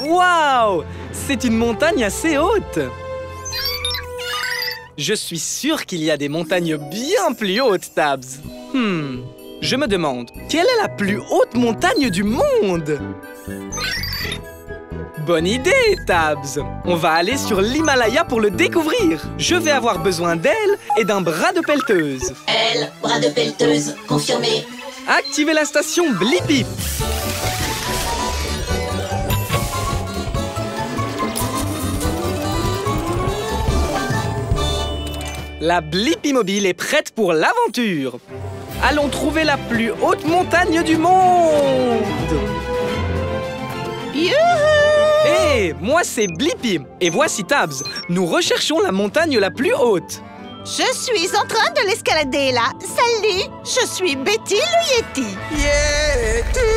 Waouh! C'est une montagne assez haute! Je suis sûr qu'il y a des montagnes bien plus hautes, Tabs. Je me demande, quelle est la plus haute montagne du monde? Bonne idée, Tabs! On va aller sur l'Himalaya pour le découvrir. Je vais avoir besoin d'ailes et d'un bras de pelleteuse. Ailes, bras de pelleteuse, confirmé. Activez la station Blippi. La Blippi Mobile est prête pour l'aventure. Allons trouver la plus haute montagne du monde. Youhou! Hé, moi c'est Blippi. Et voici Tabs. Nous recherchons la montagne la plus haute. Je suis en train de l'escalader là. Salut, je suis Betty le Yeti. Yeti!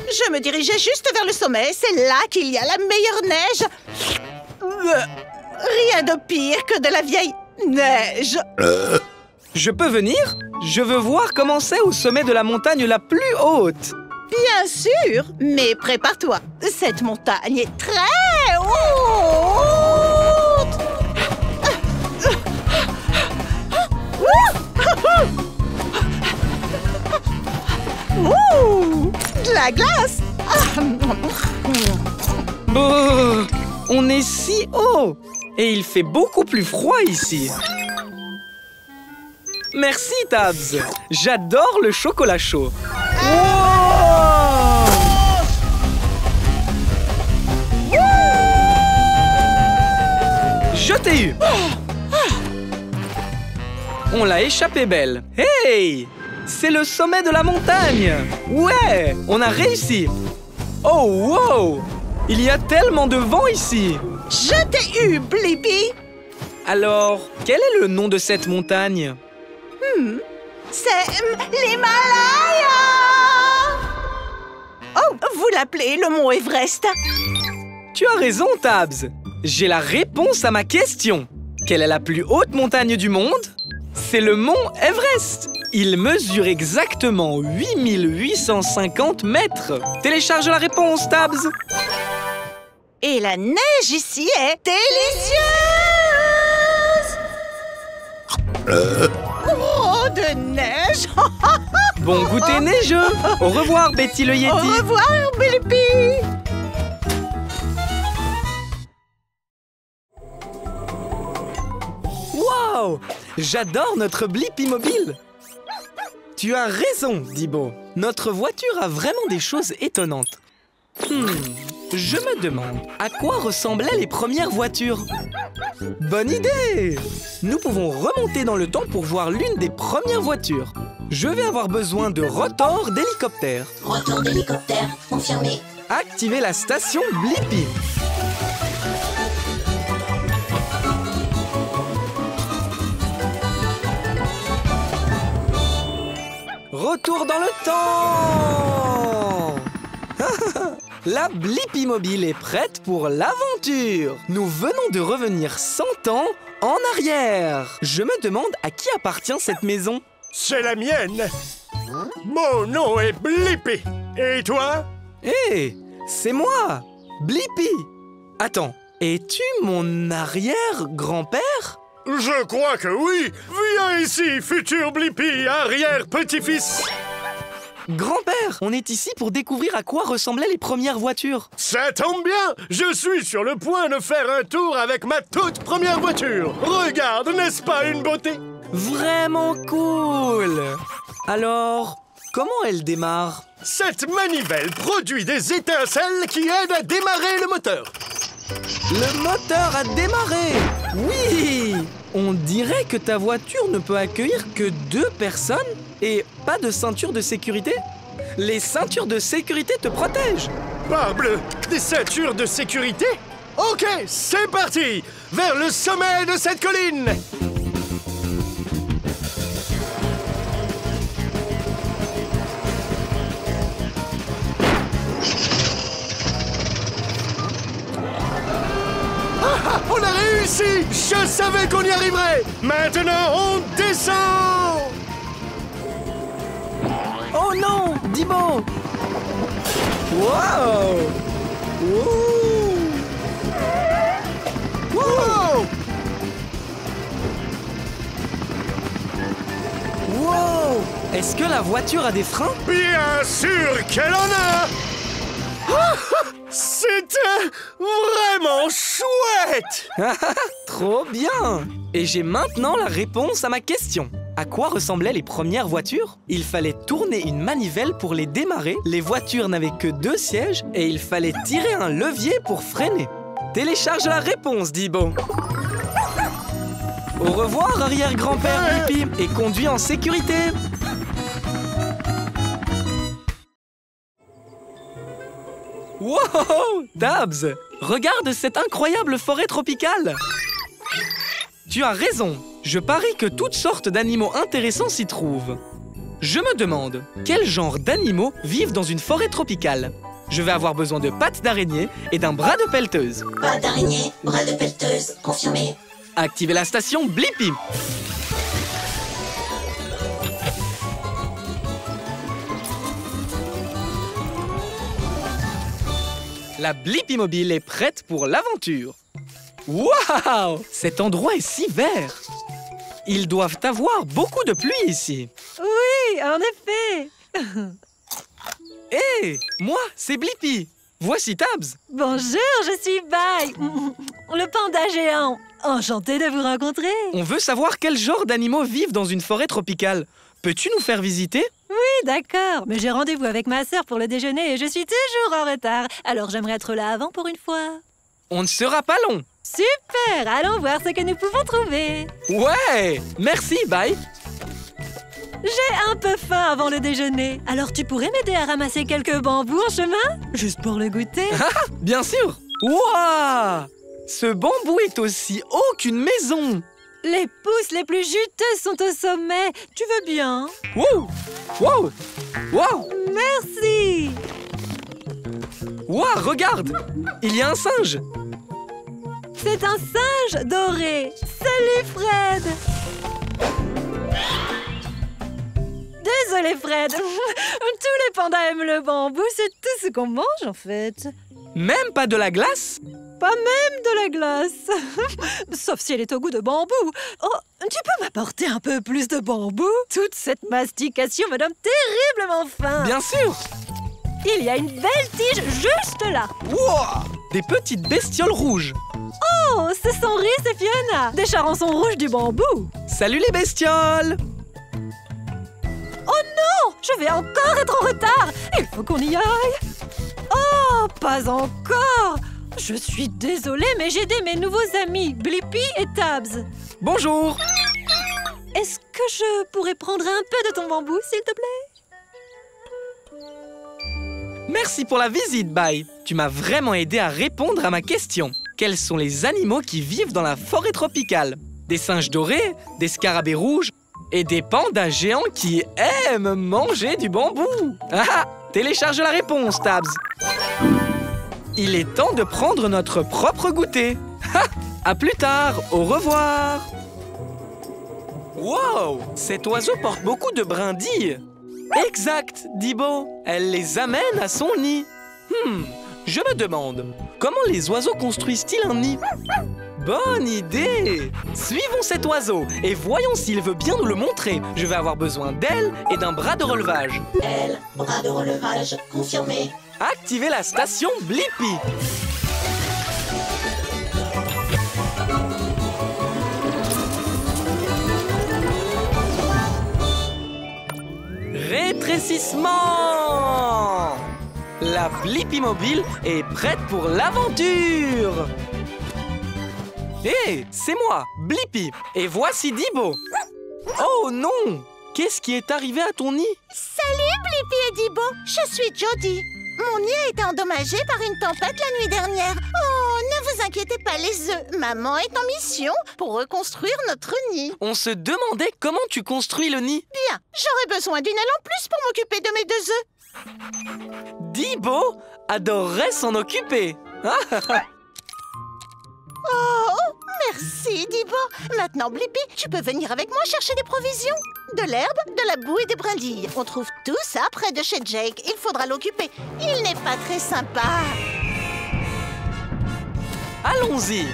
Je me dirigeais juste vers le sommet. C'est là qu'il y a la meilleure neige. Rien de pire que de la vieille neige. Je peux venir? Je veux voir comment c'est au sommet de la montagne la plus haute. Bien sûr, mais prépare-toi. Cette montagne est très haute. Ouh, de la glace. Oh, on est si haut. Et il fait beaucoup plus froid ici. Merci, Tabs. J'adore le chocolat chaud. Wow! Je t'ai eu. On l'a échappé belle. Hey! C'est le sommet de la montagne. Ouais, on a réussi. Oh, wow! Il y a tellement de vent ici. Je t'ai eu, Blippi. Alors, quel est le nom de cette montagne? C'est l'Himalaya. Oh, vous l'appelez le mont Everest. Tu as raison, Tabs. J'ai la réponse à ma question. Quelle est la plus haute montagne du monde? C'est le mont Everest. Il mesure exactement 8850 mètres. Télécharge la réponse, Tabs. Et la neige ici est délicieuse. Oh, de neige. Bon goûter neigeux. Au revoir, Betty le Yeti. Au revoir, Blippi. Wow! J'adore notre Blippi mobile. Tu as raison, Dibo. Notre voiture a vraiment des choses étonnantes. Je me demande, à quoi ressemblaient les premières voitures? Bonne idée! Nous pouvons remonter dans le temps pour voir l'une des premières voitures. Je vais avoir besoin de rotors d'hélicoptère. Rotor d'hélicoptère, confirmé. Activez la station Blippi. Retour dans le temps! La Blippi Mobile est prête pour l'aventure! Nous venons de revenir 100 ans en arrière! Je me demande à qui appartient cette maison? C'est la mienne. Mon nom est Blippi. Et toi? Hé! C'est moi! Blippi! Attends, es-tu mon arrière-grand-père? Je crois que oui. Viens ici, futur Blippi, arrière-petit-fils. Grand-père, on est ici pour découvrir à quoi ressemblaient les premières voitures. Ça tombe bien. Je suis sur le point de faire un tour avec ma toute première voiture. Regarde, n'est-ce pas une beauté? Vraiment cool! Alors, comment elle démarre? Cette manivelle produit des étincelles qui aident à démarrer le moteur. Le moteur a démarré! Oui! On dirait que ta voiture ne peut accueillir que 2 personnes et pas de ceinture de sécurité? Les ceintures de sécurité te protègent! Parbleu, des ceintures de sécurité? Ok, c'est parti! Vers le sommet de cette colline! Merci! Je savais qu'on y arriverait! Maintenant, on descend! Oh non, Dibo! Wow! Wow! Wow! Wow! Est-ce que la voiture a des freins? Bien sûr qu'elle en a! C'était vraiment chouette! Trop bien! Et j'ai maintenant la réponse à ma question. À quoi ressemblaient les premières voitures? Il fallait tourner une manivelle pour les démarrer, les voitures n'avaient que 2 sièges et il fallait tirer un levier pour freiner. Télécharge la réponse, Dibo! Au revoir, arrière-grand-père Blippi, et conduis en sécurité! Wow! Tabs! Regarde cette incroyable forêt tropicale! Tu as raison, je parie que toutes sortes d'animaux intéressants s'y trouvent. Je me demande, quel genre d'animaux vivent dans une forêt tropicale? Je vais avoir besoin de pattes d'araignée et d'un bras de pelleteuse. Pas d'araignée, bras de pelleteuse, confirmé. Activez la station Blippi. La Blippi Mobile est prête pour l'aventure. Waouh! Cet endroit est si vert. Ils doivent avoir beaucoup de pluie ici. Oui, en effet. Hé, moi, c'est Blippi. Voici Tabs. Bonjour, je suis Bai, le panda géant. Enchantée de vous rencontrer. On veut savoir quel genre d'animaux vivent dans une forêt tropicale. Peux-tu nous faire visiter? Oui, d'accord, mais j'ai rendez-vous avec ma sœur pour le déjeuner et je suis toujours en retard. Alors j'aimerais être là avant pour une fois. On ne sera pas long. Super, allons voir ce que nous pouvons trouver. Ouais, merci, bye. J'ai un peu faim avant le déjeuner. Alors tu pourrais m'aider à ramasser quelques bambous en chemin? Juste pour le goûter. Bien sûr. Waouh! Ce bambou est aussi haut qu'une maison. Les pousses les plus juteuses sont au sommet. Tu veux bien? Wow! Wow! Wow! Merci. Wow, regarde! Il y a un singe. C'est un singe doré. Salut Fred. Désolé Fred. Tous les pandas aiment le bambou, c'est tout ce qu'on mange en fait. Même pas de la glace? Pas même de la glace. Sauf si elle est au goût de bambou. Oh, tu peux m'apporter un peu plus de bambou? Toute cette mastication me donne terriblement faim. Bien sûr! Il y a une belle tige juste là. Wow! Des petites bestioles rouges. Oh, ce sont Rhys et Fiona, des charançons rouges du bambou. Salut les bestioles! Oh non! Je vais encore être en retard. Il faut qu'on y aille. Oh, pas encore. Je suis désolée, mais j'ai aidé mes nouveaux amis, Blippi et Tabs. Bonjour! Est-ce que je pourrais prendre un peu de ton bambou, s'il te plaît? Merci pour la visite, Bye. Tu m'as vraiment aidé à répondre à ma question. Quels sont les animaux qui vivent dans la forêt tropicale? Des singes dorés, des scarabées rouges et des pandas géants qui aiment manger du bambou. Ah! Télécharge la réponse, Tabs. Il est temps de prendre notre propre goûter. Ha! À plus tard, au revoir. Wow! Cet oiseau porte beaucoup de brindilles. Exact, Dibo. Elle les amène à son nid. Je me demande, comment les oiseaux construisent-ils un nid? Bonne idée! Suivons cet oiseau et voyons s'il veut bien nous le montrer. Je vais avoir besoin d'ailes et d'un bras de relevage. Aile, bras de relevage, confirmé. Activez la station Blippi. Rétrécissement! La Blippi Mobile est prête pour l'aventure! Hé, c'est moi, Blippi, et voici Dibo. Oh non! Qu'est-ce qui est arrivé à ton nid? Salut Blippi et Dibo, je suis Jody. Mon nid a été endommagé par une tempête la nuit dernière. Oh, ne vous inquiétez pas les œufs, maman est en mission pour reconstruire notre nid. On se demandait comment tu construis le nid. Bien, j'aurais besoin d'une aile en plus pour m'occuper de mes 2 œufs. Dibo adorerait s'en occuper. Oh, Merci, Dibo. Maintenant, Blippi, tu peux venir avec moi chercher des provisions. De l'herbe, de la boue et des brindilles. On trouve tout ça près de chez Jake. Il faudra l'occuper. Il n'est pas très sympa. Allons-y.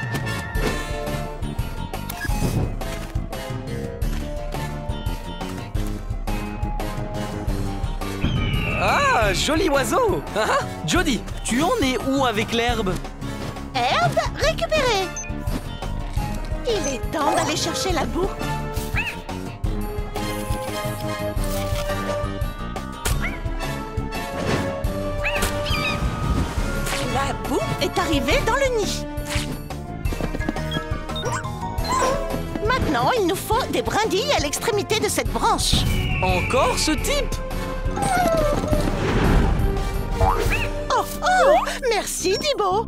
Ah, joli oiseau. Ah, Jody, tu en es où avec l'herbe? Herbe récupérée. Il est temps d'aller chercher la boue. La boue est arrivée dans le nid. Maintenant, il nous faut des brindilles à l'extrémité de cette branche. Encore ce type? Oh, oh! Merci, Dibo.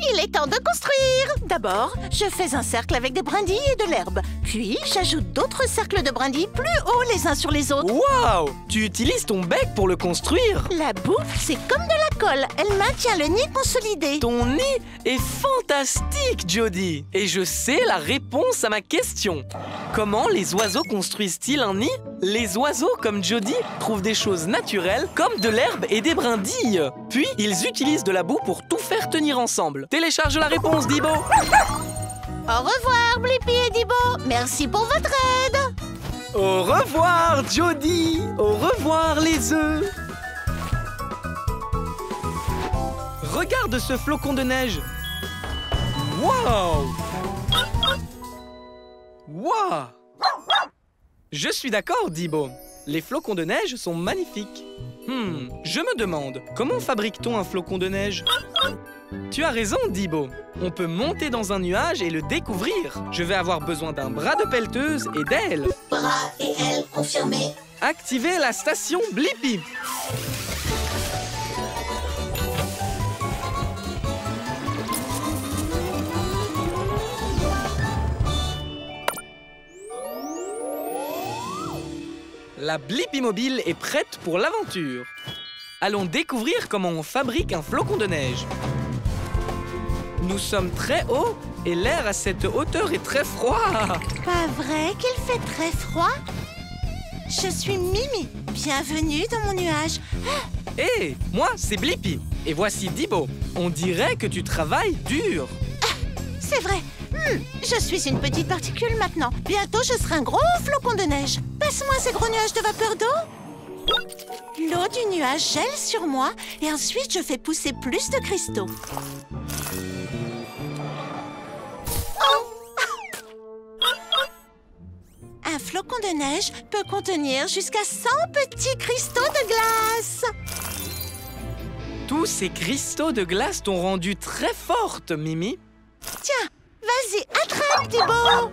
Il est temps de construire. D'abord, je fais un cercle avec des brindilles et de l'herbe. Puis, j'ajoute d'autres cercles de brindilles plus hauts les uns sur les autres. Waouh! Tu utilises ton bec pour le construire? La boue, c'est comme de la colle. Elle maintient le nid consolidé. Ton nid est fantastique, Jody. Et je sais la réponse à ma question. Comment les oiseaux construisent-ils un nid? Les oiseaux, comme Jody, trouvent des choses naturelles, comme de l'herbe et des brindilles. Puis, ils utilisent de la boue pour tout faire tenir ensemble. Télécharge la réponse, Dibo. Au revoir, Blippi et Dibo. Merci pour votre aide. Au revoir, Jody. Au revoir, les œufs. Regarde ce flocon de neige. Waouh! Waouh! Je suis d'accord, Dibo. Les flocons de neige sont magnifiques. Je me demande, comment fabrique-t-on un flocon de neige? Tu as raison, Dibo. On peut monter dans un nuage et le découvrir. Je vais avoir besoin d'un bras de pelleteuse et d'ailes. Bras et ailes confirmés. Activez la station Blippi. La Blippi mobile est prête pour l'aventure. Allons découvrir comment on fabrique un flocon de neige. Nous sommes très hauts et l'air à cette hauteur est très froid. Pas vrai qu'il fait très froid? Je suis Mimi. Bienvenue dans mon nuage. Hé, moi, c'est Blippi. Et voici Dibo. On dirait que tu travailles dur. C'est vrai. Je suis une petite particule maintenant. Bientôt, je serai un gros flocon de neige. Passe-moi ces gros nuages de vapeur d'eau. L'eau du nuage gèle sur moi et ensuite, je fais pousser plus de cristaux. Un flocon de neige peut contenir jusqu'à 100 petits cristaux de glace. Tous ces cristaux de glace t'ont rendu très forte, Mimi. Tiens, vas-y, attrape, Dibo.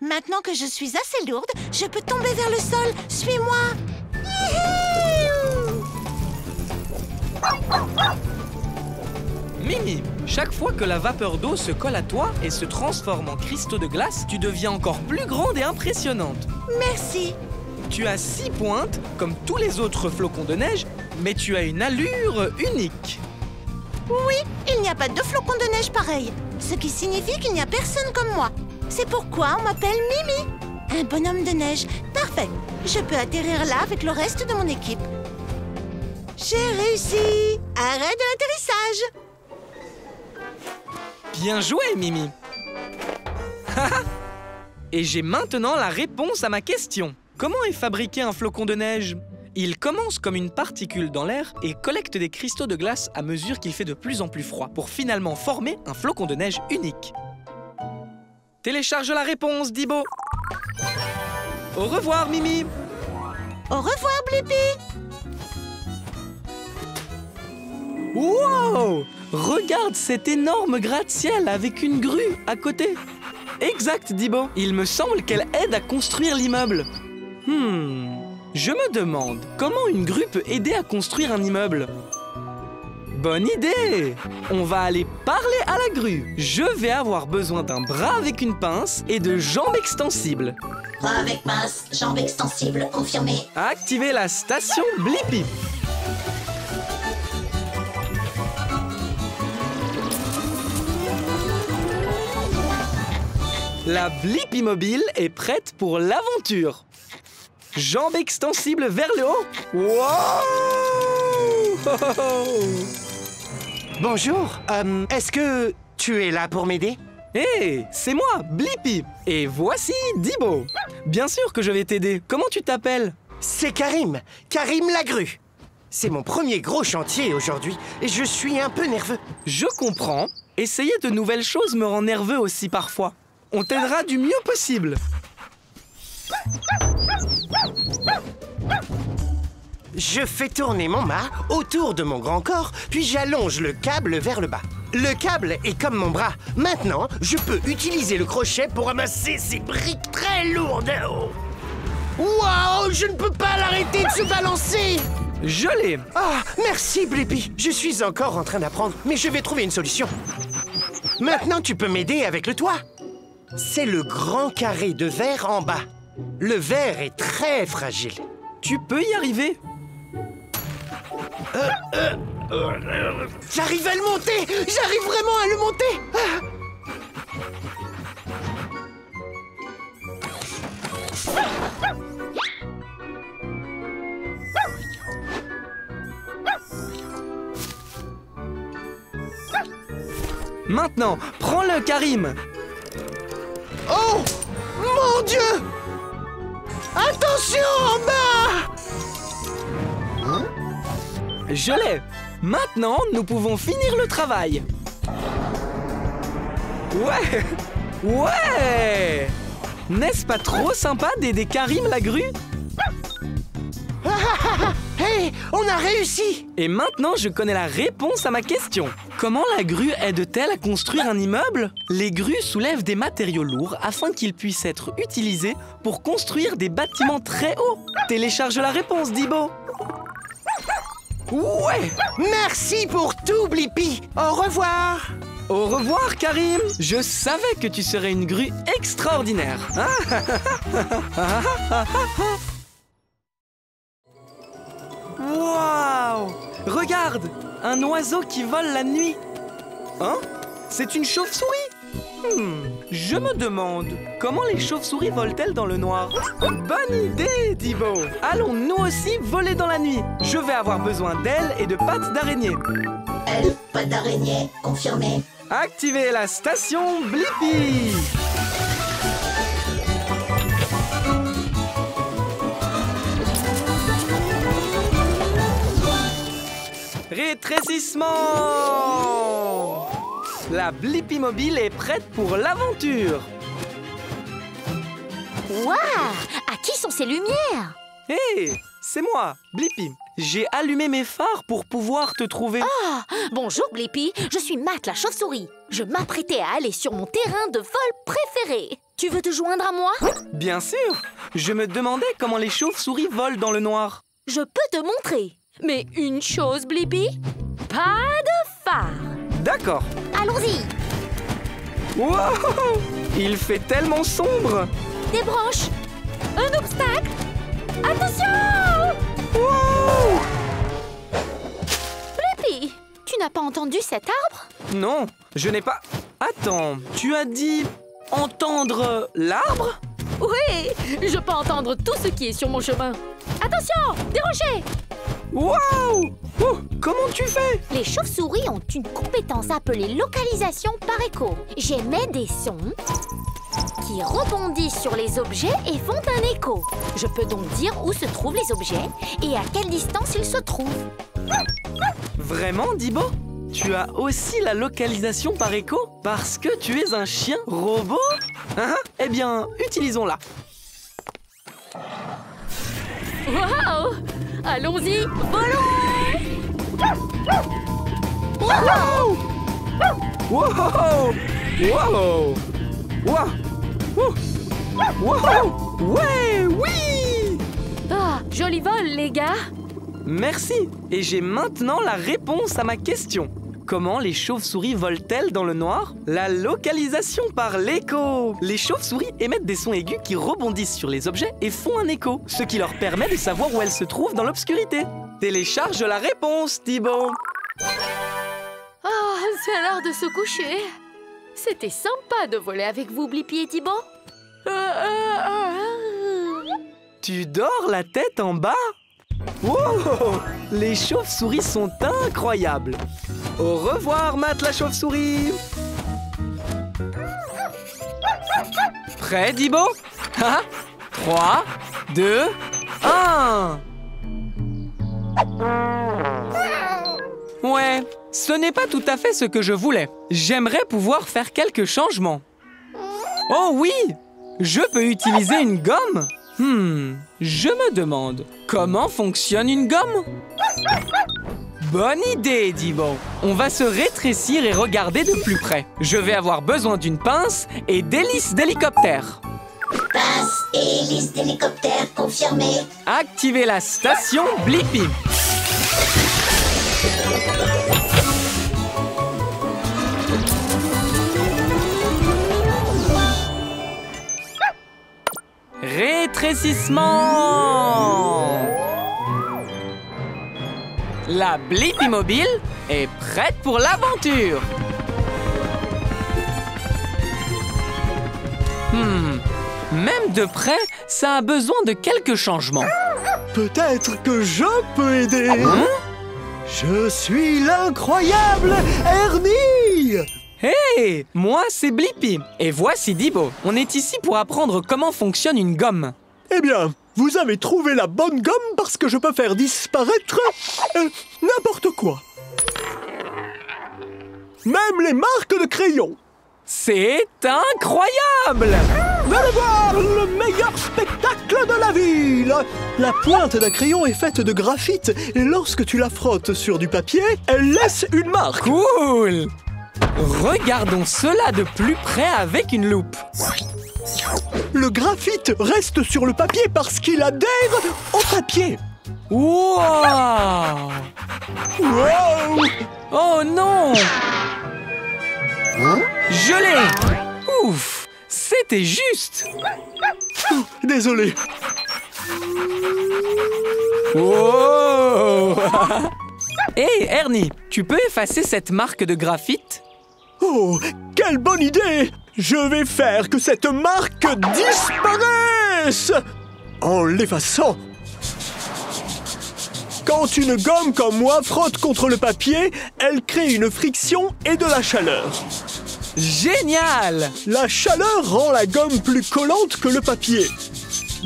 Maintenant que je suis assez lourde, je peux tomber vers le sol. Suis-moi. Mimi, chaque fois que la vapeur d'eau se colle à toi et se transforme en cristaux de glace, tu deviens encore plus grande et impressionnante. Merci. Tu as 6 pointes, comme tous les autres flocons de neige, mais tu as une allure unique. Oui, il n'y a pas de flocons de neige pareils, ce qui signifie qu'il n'y a personne comme moi. C'est pourquoi on m'appelle Mimi. Un bonhomme de neige. Parfait. Je peux atterrir là avec le reste de mon équipe. J'ai réussi. Arrêt de l'atterrissage. Bien joué, Mimi. Et j'ai maintenant la réponse à ma question. Comment est fabriqué un flocon de neige? Il commence comme une particule dans l'air et collecte des cristaux de glace à mesure qu'il fait de plus en plus froid pour finalement former un flocon de neige unique. Télécharge la réponse, Dibo. Au revoir, Mimi. Au revoir, Blippi. Wow! Regarde cet énorme gratte-ciel avec une grue à côté. Exact, Dibo. Il me semble qu'elle aide à construire l'immeuble. Je me demande comment une grue peut aider à construire un immeuble. Bonne idée! On va aller parler à la grue. Je vais avoir besoin d'un bras avec une pince et de jambes extensibles. Bras avec pince, jambes extensibles confirmées. Activez la station Blippi. La Blippi-mobile est prête pour l'aventure. Jambes extensibles vers le haut. Wow! Bonjour, est-ce que tu es là pour m'aider? Hé, c'est moi, Blippi. Et voici Dibo. Bien sûr que je vais t'aider. Comment tu t'appelles? C'est Karim, Karim la grue. C'est mon premier gros chantier aujourd'hui et je suis un peu nerveux. Je comprends. Essayer de nouvelles choses me rend nerveux aussi parfois. On t'aidera du mieux possible. Je fais tourner mon mât autour de mon grand corps, puis j'allonge le câble vers le bas. Le câble est comme mon bras. Maintenant, je peux utiliser le crochet pour ramasser ces briques très lourdes. Waouh, je ne peux pas l'arrêter de se balancer. Je l'ai. Ah, merci Blippi. Je suis encore en train d'apprendre, mais je vais trouver une solution. Maintenant, tu peux m'aider avec le toit. C'est le grand carré de verre en bas. Le verre est très fragile. Tu peux y arriver. J'arrive à le monter. J'arrive vraiment à le monter. Maintenant, prends-le, Karim. Oh, mon Dieu! Attention en bas! Je l'ai. Maintenant, nous pouvons finir le travail. Ouais! Ouais! N'est-ce pas trop sympa d'aider Karim la grue? Hey, on a réussi! Et maintenant, je connais la réponse à ma question. Comment la grue aide-t-elle à construire un immeuble? Les grues soulèvent des matériaux lourds afin qu'ils puissent être utilisés pour construire des bâtiments très hauts. Télécharge la réponse, Dibo. Ouais! Merci pour tout, Blippi! Au revoir! Au revoir, Karim! Je savais que tu serais une grue extraordinaire. Waouh! Regarde! Un oiseau qui vole la nuit. Hein? C'est une chauve-souris? Je me demande, comment les chauves-souris volent-elles dans le noir? Bonne idée, Dibo! Allons nous aussi voler dans la nuit. Je vais avoir besoin d'ailes et de pattes d'araignée. Elle, pas d'araignée, confirmé. Activez la station Blippi! Rétrécissement! La Blippi-mobile est prête pour l'aventure! Waouh! À qui sont ces lumières? Hé! C'est moi, Blippi. J'ai allumé mes phares pour pouvoir te trouver. Ah! Bonjour Blippi, je suis Matt la chauve-souris. Je m'apprêtais à aller sur mon terrain de vol préféré. Tu veux te joindre à moi? Bien sûr! Je me demandais comment les chauves-souris volent dans le noir. Je peux te montrer. Mais une chose, Blippi, pas de phare. D'accord. Allons-y. Wow! Il fait tellement sombre. Des branches. Un obstacle. Attention! Wow! Blippi, tu n'as pas entendu cet arbre? Non, je n'ai pas... Attends, tu as dit entendre l'arbre? Oui, je peux entendre tout ce qui est sur mon chemin. Attention, des rochers! Waouh! Oh, comment tu fais? Les chauves-souris ont une compétence appelée localisation par écho. J'émets des sons qui rebondissent sur les objets et font un écho. Je peux donc dire où se trouvent les objets et à quelle distance ils se trouvent. Vraiment, Dibo? Tu as aussi la localisation par écho? Parce que tu es un chien robot? Hein? Eh bien, utilisons-la. Waouh! Allons-y, volons! Wow! Wow! Wow! Wow! Wow! Ouais, oui! Ah, joli vol, les gars! Merci. Et j'ai maintenant la réponse à ma question. Comment les chauves-souris volent-elles dans le noir? La localisation par l'écho. Les chauves-souris émettent des sons aigus qui rebondissent sur les objets et font un écho, ce qui leur permet de savoir où elles se trouvent dans l'obscurité. Télécharge la réponse, Dibo. Ah, c'est l'heure de se coucher. C'était sympa de voler avec vous, Blippi et Thibaut. Tu dors la tête en bas? Wow! Les chauves-souris sont incroyables. Au revoir, Matt la chauve-souris. Prêt, Dibo? 3, 2, 1. Ouais, ce n'est pas tout à fait ce que je voulais. J'aimerais pouvoir faire quelques changements. Oh oui! Je peux utiliser une gomme? Je me demande, comment fonctionne une gomme? Bonne idée, Dibo. On va se rétrécir et regarder de plus près. Je vais avoir besoin d'une pince et d'hélices d'hélicoptère. Pince et hélice d'hélicoptère confirmée. Activez la station Blippi. Rétrécissement. La Blippi mobile est prête pour l'aventure. Même de près, ça a besoin de quelques changements. Peut-être que je peux aider. Je suis l'incroyable Ernie. Hey, moi c'est Blippi et voici Dibo. On est ici pour apprendre comment fonctionne une gomme. Eh bien, vous avez trouvé la bonne gomme parce que je peux faire disparaître n'importe quoi. Même les marques de crayon. C'est incroyable! Venez voir le meilleur spectacle de la ville! La pointe d'un crayon est faite de graphite et lorsque tu la frottes sur du papier, elle laisse une marque. Cool! Regardons cela de plus près avec une loupe. Le graphite reste sur le papier parce qu'il adhère au papier. Wow! Wow! Oh non! Je l'ai! Ouf! C'était juste! Désolé. Wow! Hey, Ernie, tu peux effacer cette marque de graphite? Oh, quelle bonne idée! Je vais faire que cette marque disparaisse! En l'effaçant. Quand une gomme comme moi frotte contre le papier, elle crée une friction et de la chaleur. Génial! La chaleur rend la gomme plus collante que le papier.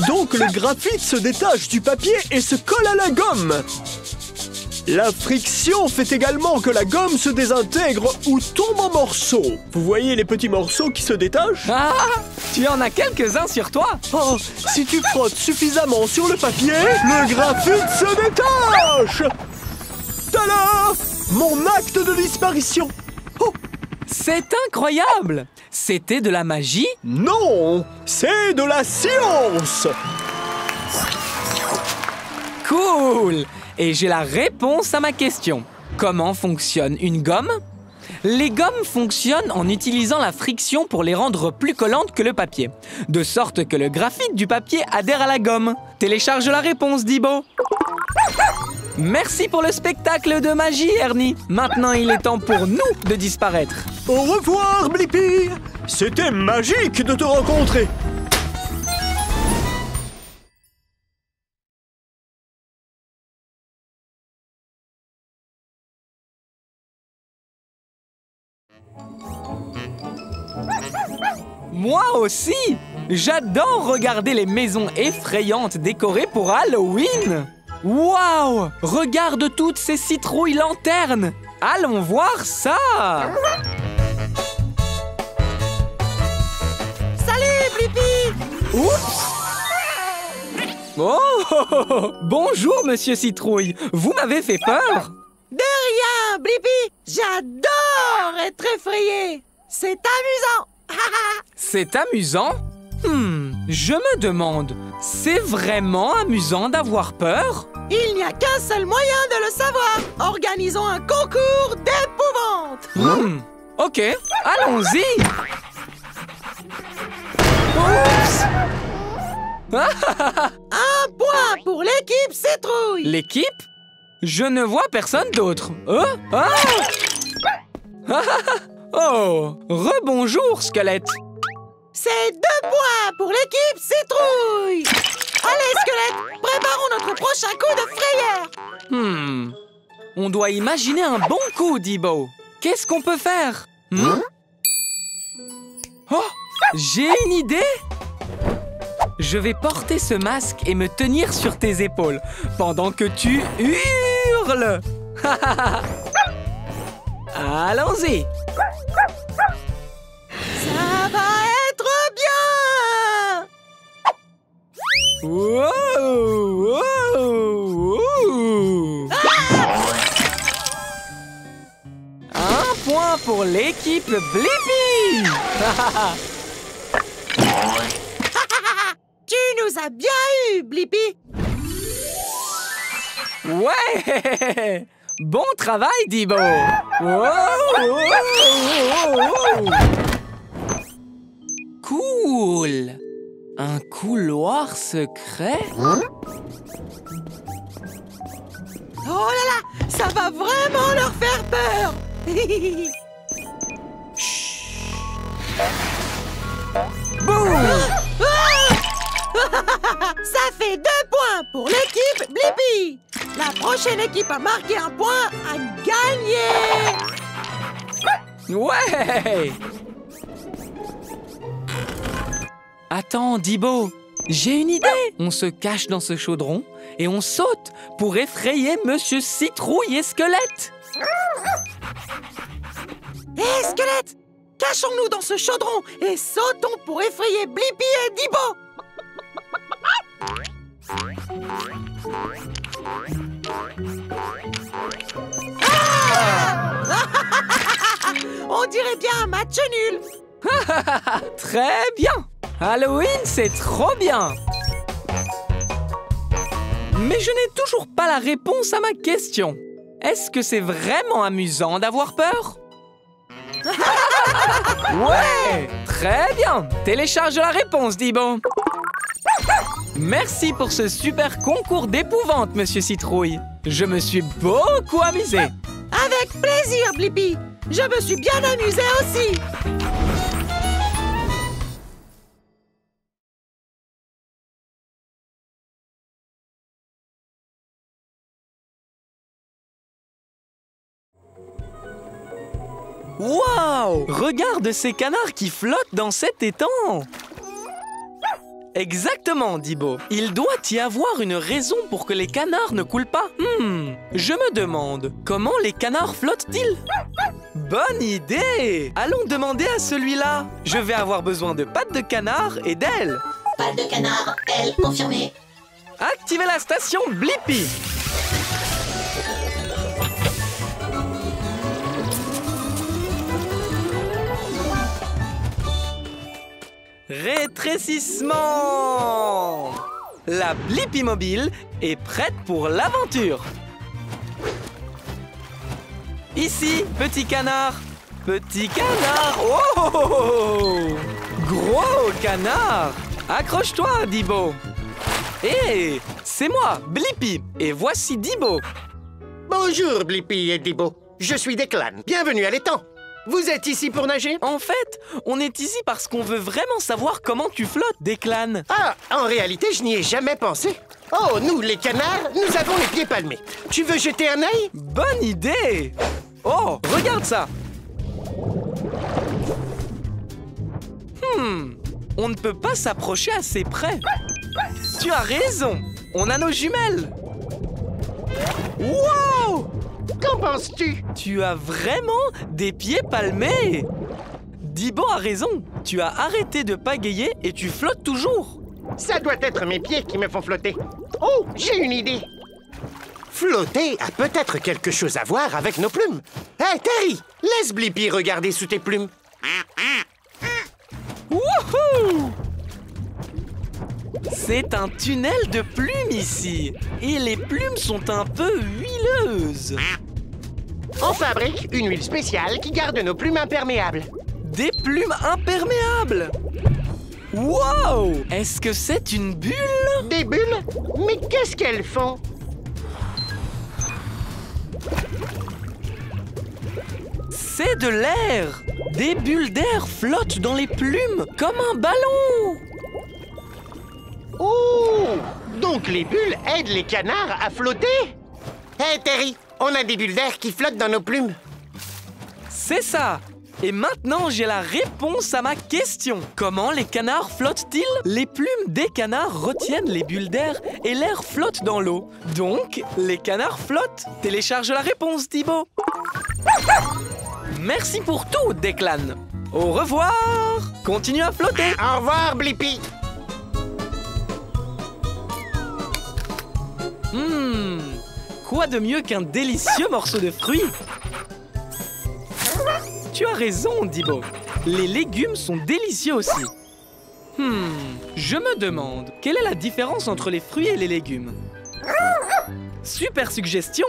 Donc le graphite se détache du papier et se colle à la gomme. La friction fait également que la gomme se désintègre ou tombe en morceaux. Vous voyez les petits morceaux qui se détachent? Ah! Tu en as quelques-uns sur toi? Oh, si tu frottes suffisamment sur le papier, le graphite se détache! Tada! Mon acte de disparition! Oh! C'est incroyable! C'était de la magie? Non! C'est de la science! Cool! Et j'ai la réponse à ma question. Comment fonctionne une gomme? Les gommes fonctionnent en utilisant la friction pour les rendre plus collantes que le papier, de sorte que le graphite du papier adhère à la gomme. Télécharge la réponse, Dibo. Merci pour le spectacle de magie, Ernie. Maintenant, il est temps pour nous de disparaître. Au revoir, Blippi! C'était magique de te rencontrer! Moi aussi! J'adore regarder les maisons effrayantes décorées pour Halloween! Waouh! Regarde toutes ces citrouilles lanternes! Allons voir ça! Salut, Blippi! Oups! Oh! Bonjour, Monsieur Citrouille! Vous m'avez fait peur! De rien, Blippi! J'adore être effrayé! C'est amusant! C'est amusant? Je me demande, c'est vraiment amusant d'avoir peur? Il n'y a qu'un seul moyen de le savoir! Organisons un concours d'épouvante! Ok, allons-y! Oups! Un point pour l'équipe Citrouille! L'équipe? Je ne vois personne d'autre. Oh, rebonjour, Squelette. C'est 2 points pour l'équipe Citrouille. Allez, Squelette, préparons notre prochain coup de frayeur. On doit imaginer un bon coup, Dibo. Qu'est-ce qu'on peut faire? Oh, j'ai une idée. Je vais porter ce masque et me tenir sur tes épaules pendant que tu hurles. Allons-y. Ça va être bien. Wow, wow, wow. Un point pour l'équipe Blippi. Tu nous as bien eu, Blippi. Ouais. Bon travail, Dibo. Wow, wow, wow. Cool. Un couloir secret? Oh là là, ça va vraiment leur faire peur. Boum. Ça fait 2 points pour l'équipe Blippi. La prochaine équipe à marquer un point a gagné. Ouais. Attends, Dibo, j'ai une idée. On se cache dans ce chaudron et on saute pour effrayer Monsieur Citrouille et Squelette. Hé, Squelette, cachons-nous dans ce chaudron et sautons pour effrayer Blippi et Dibo. On dirait bien un match nul. Très bien. Halloween, c'est trop bien. Mais je n'ai toujours pas la réponse à ma question. Est-ce que c'est vraiment amusant d'avoir peur? Ouais, très bien. Télécharge la réponse, Dibo. Merci pour ce super concours d'épouvante, Monsieur Citrouille. Je me suis beaucoup amusé. Avec plaisir, Blippi. Je me suis bien amusé aussi. Waouh! Regarde ces canards qui flottent dans cet étang! Exactement, Dibo. Il doit y avoir une raison pour que les canards ne coulent pas. Je me demande, comment les canards flottent-ils? Bonne idée! Allons demander à celui-là. Je vais avoir besoin de pattes de canard et d'ailes. Pas de canard, elle confirmée. Activez la station Blippi. Rétrécissement! La Blippi mobile est prête pour l'aventure. Ici, petit canard. Petit canard. Oh! Gros canard. Accroche-toi, Dibo. Hé, c'est moi, Blippi. Et voici Dibo. Bonjour, Blippi et Dibo. Je suis Declan. Bienvenue à l'étang. Vous êtes ici pour nager? En fait, on est ici parce qu'on veut vraiment savoir comment tu flottes, Declan. Ah, en réalité, je n'y ai jamais pensé. Oh, nous, les canards, nous avons les pieds palmés. Tu veux jeter un œil? Bonne idée! Oh, regarde ça! On ne peut pas s'approcher assez près. Tu as raison, on a nos jumelles. Wow! Qu'en penses-tu? Tu as vraiment des pieds palmés. Dibo a raison, tu as arrêté de pagayer et tu flottes toujours. Ça doit être mes pieds qui me font flotter. Oh, j'ai une idée. Flotter a peut-être quelque chose à voir avec nos plumes. Hé, Terry, laisse Blippi regarder sous tes plumes. Wouhou! C'est un tunnel de plumes ici. Et les plumes sont un peu huileuses. On fabrique une huile spéciale qui garde nos plumes imperméables. Des plumes imperméables! Wow! Est-ce que c'est une bulle? Des bulles? Mais qu'est-ce qu'elles font? C'est de l'air! Des bulles d'air flottent dans les plumes comme un ballon! Oh! Donc les bulles aident les canards à flotter? Hé Terry, on a des bulles d'air qui flottent dans nos plumes. C'est ça! Et maintenant, j'ai la réponse à ma question. Comment les canards flottent-ils? Les plumes des canards retiennent les bulles d'air et l'air flotte dans l'eau. Donc, les canards flottent. Télécharge la réponse, Thibaut. Merci pour tout, Declan. Au revoir. Continue à flotter. Au revoir, Blippi. Quoi de mieux qu'un délicieux morceau de fruit? Tu as raison, Dibo. Les légumes sont délicieux aussi. Je me demande, quelle est la différence entre les fruits et les légumes? Super suggestion!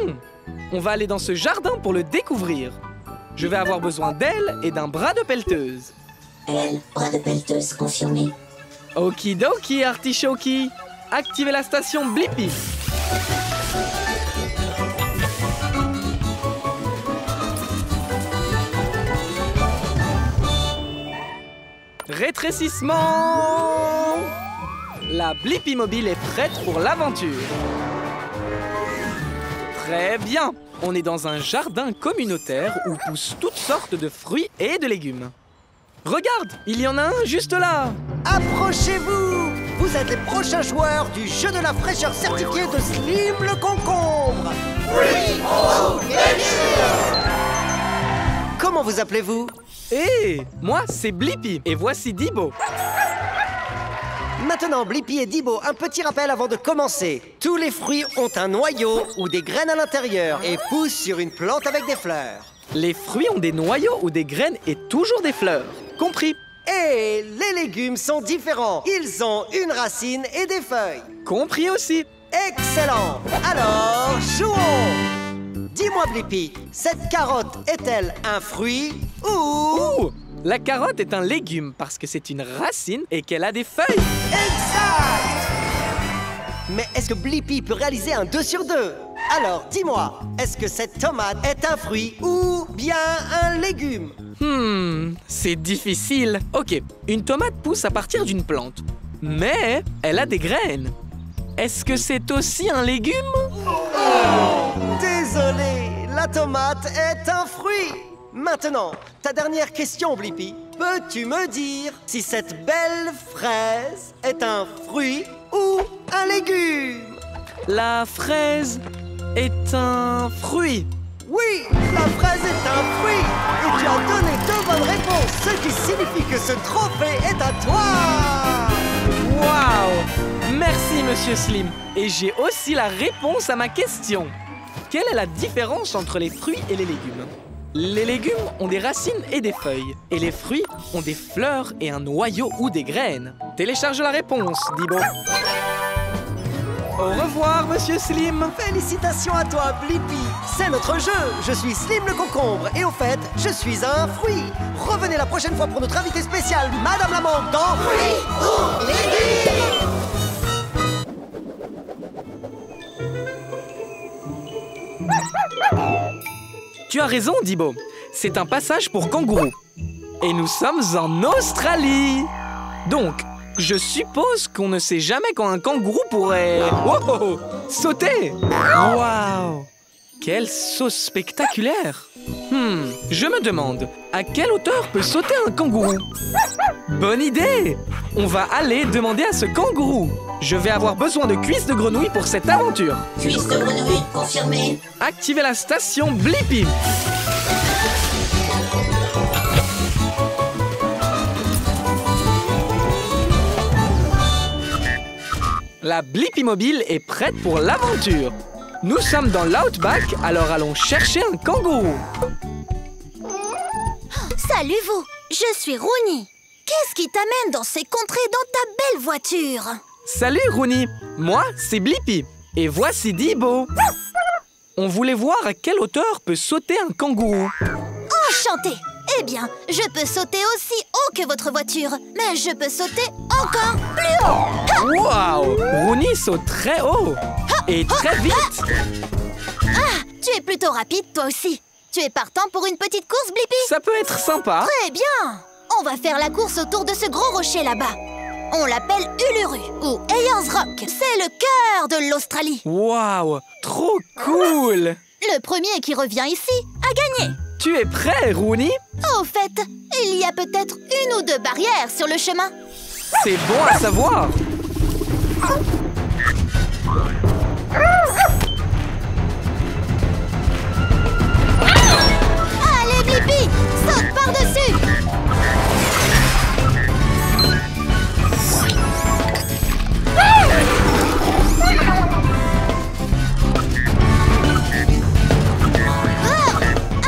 On va aller dans ce jardin pour le découvrir. Je vais avoir besoin d'elle et d'un bras de pelleteuse. Elle, bras de pelleteuse confirmé. Okidoki, artichoki. Activez la station Blippi. Rétrécissement! La Blippi Mobile est prête pour l'aventure. Très bien. On est dans un jardin communautaire où poussent toutes sortes de fruits et de légumes. Regarde, il y en a un juste là. Approchez-vous! Vous êtes les prochains joueurs du jeu de la fraîcheur certifié de Slim le concombre! Comment vous appelez-vous? Moi, c'est Blippi et voici Dibo. Maintenant, Blippi et Dibo, un petit rappel avant de commencer. Tous les fruits ont un noyau ou des graines à l'intérieur et poussent sur une plante avec des fleurs. Les fruits ont des noyaux ou des graines et toujours des fleurs. Compris? Et les légumes sont différents. Ils ont une racine et des feuilles. Compris aussi. Excellent! Alors, jouons! Dis-moi, Blippi, cette carotte est-elle un fruit ou... La carotte est un légume parce que c'est une racine et qu'elle a des feuilles. Exact! Mais est-ce que Blippi peut réaliser un 2 sur 2? Alors, dis-moi, est-ce que cette tomate est un fruit ou bien un légume? C'est difficile. Ok, une tomate pousse à partir d'une plante, mais elle a des graines. Est-ce que c'est aussi un légume? Désolé, la tomate est un fruit. Maintenant, ta dernière question, Blippi. Peux-tu me dire si cette belle fraise est un fruit ou un légume? La fraise est un fruit. Oui, la fraise est un fruit. Et tu as donné 2 bonnes réponses, ce qui signifie que ce trophée est à toi. Waouh! Merci, Monsieur Slim. Et j'ai aussi la réponse à ma question. Quelle est la différence entre les fruits et les légumes? Les légumes ont des racines et des feuilles. Et les fruits ont des fleurs et un noyau ou des graines. Télécharge la réponse, Dibo. Au revoir, Monsieur Slim. Félicitations à toi, Blippi. C'est notre jeu. Je suis Slim le concombre. Et au fait, je suis un fruit. Revenez la prochaine fois pour notre invité spécial, Madame la Mangue, dans Fruits ou légumes. Tu as raison, Dibo. C'est un passage pour kangourous. Et nous sommes en Australie. Donc, je suppose qu'on ne sait jamais quand un kangourou pourrait... Oh, sauter. Waouh! Quel saut spectaculaire. Je me demande, à quelle hauteur peut sauter un kangourou? Bonne idée! On va aller demander à ce kangourou. Je vais avoir besoin de cuisses de grenouille pour cette aventure. Cuisse de grenouille confirmé. Activez la station Blippi. La Blippi Mobile est prête pour l'aventure. Nous sommes dans l'Outback, alors allons chercher un kangourou. Salut vous, je suis Rooney. Qu'est-ce qui t'amène dans ces contrées dans ta belle voiture? Salut Rooney, moi c'est Blippi. Et voici Dibo. On voulait voir à quelle hauteur peut sauter un kangourou. Enchanté. Eh bien, je peux sauter aussi haut que votre voiture, mais je peux sauter encore plus haut. Waouh! Rooney saute très haut et très vite. Ah, tu es plutôt rapide toi aussi. Tu es partant pour une petite course, Blippi? Ça peut être sympa. Très bien! On va faire la course autour de ce gros rocher là-bas. On l'appelle Uluru ou Ayers Rock. C'est le cœur de l'Australie. Waouh, trop cool! Le premier qui revient ici a gagné. Tu es prêt, Rooney? Au fait, il y a peut-être une ou deux barrières sur le chemin. C'est bon à savoir. Allez, Blippi, saute par-dessus.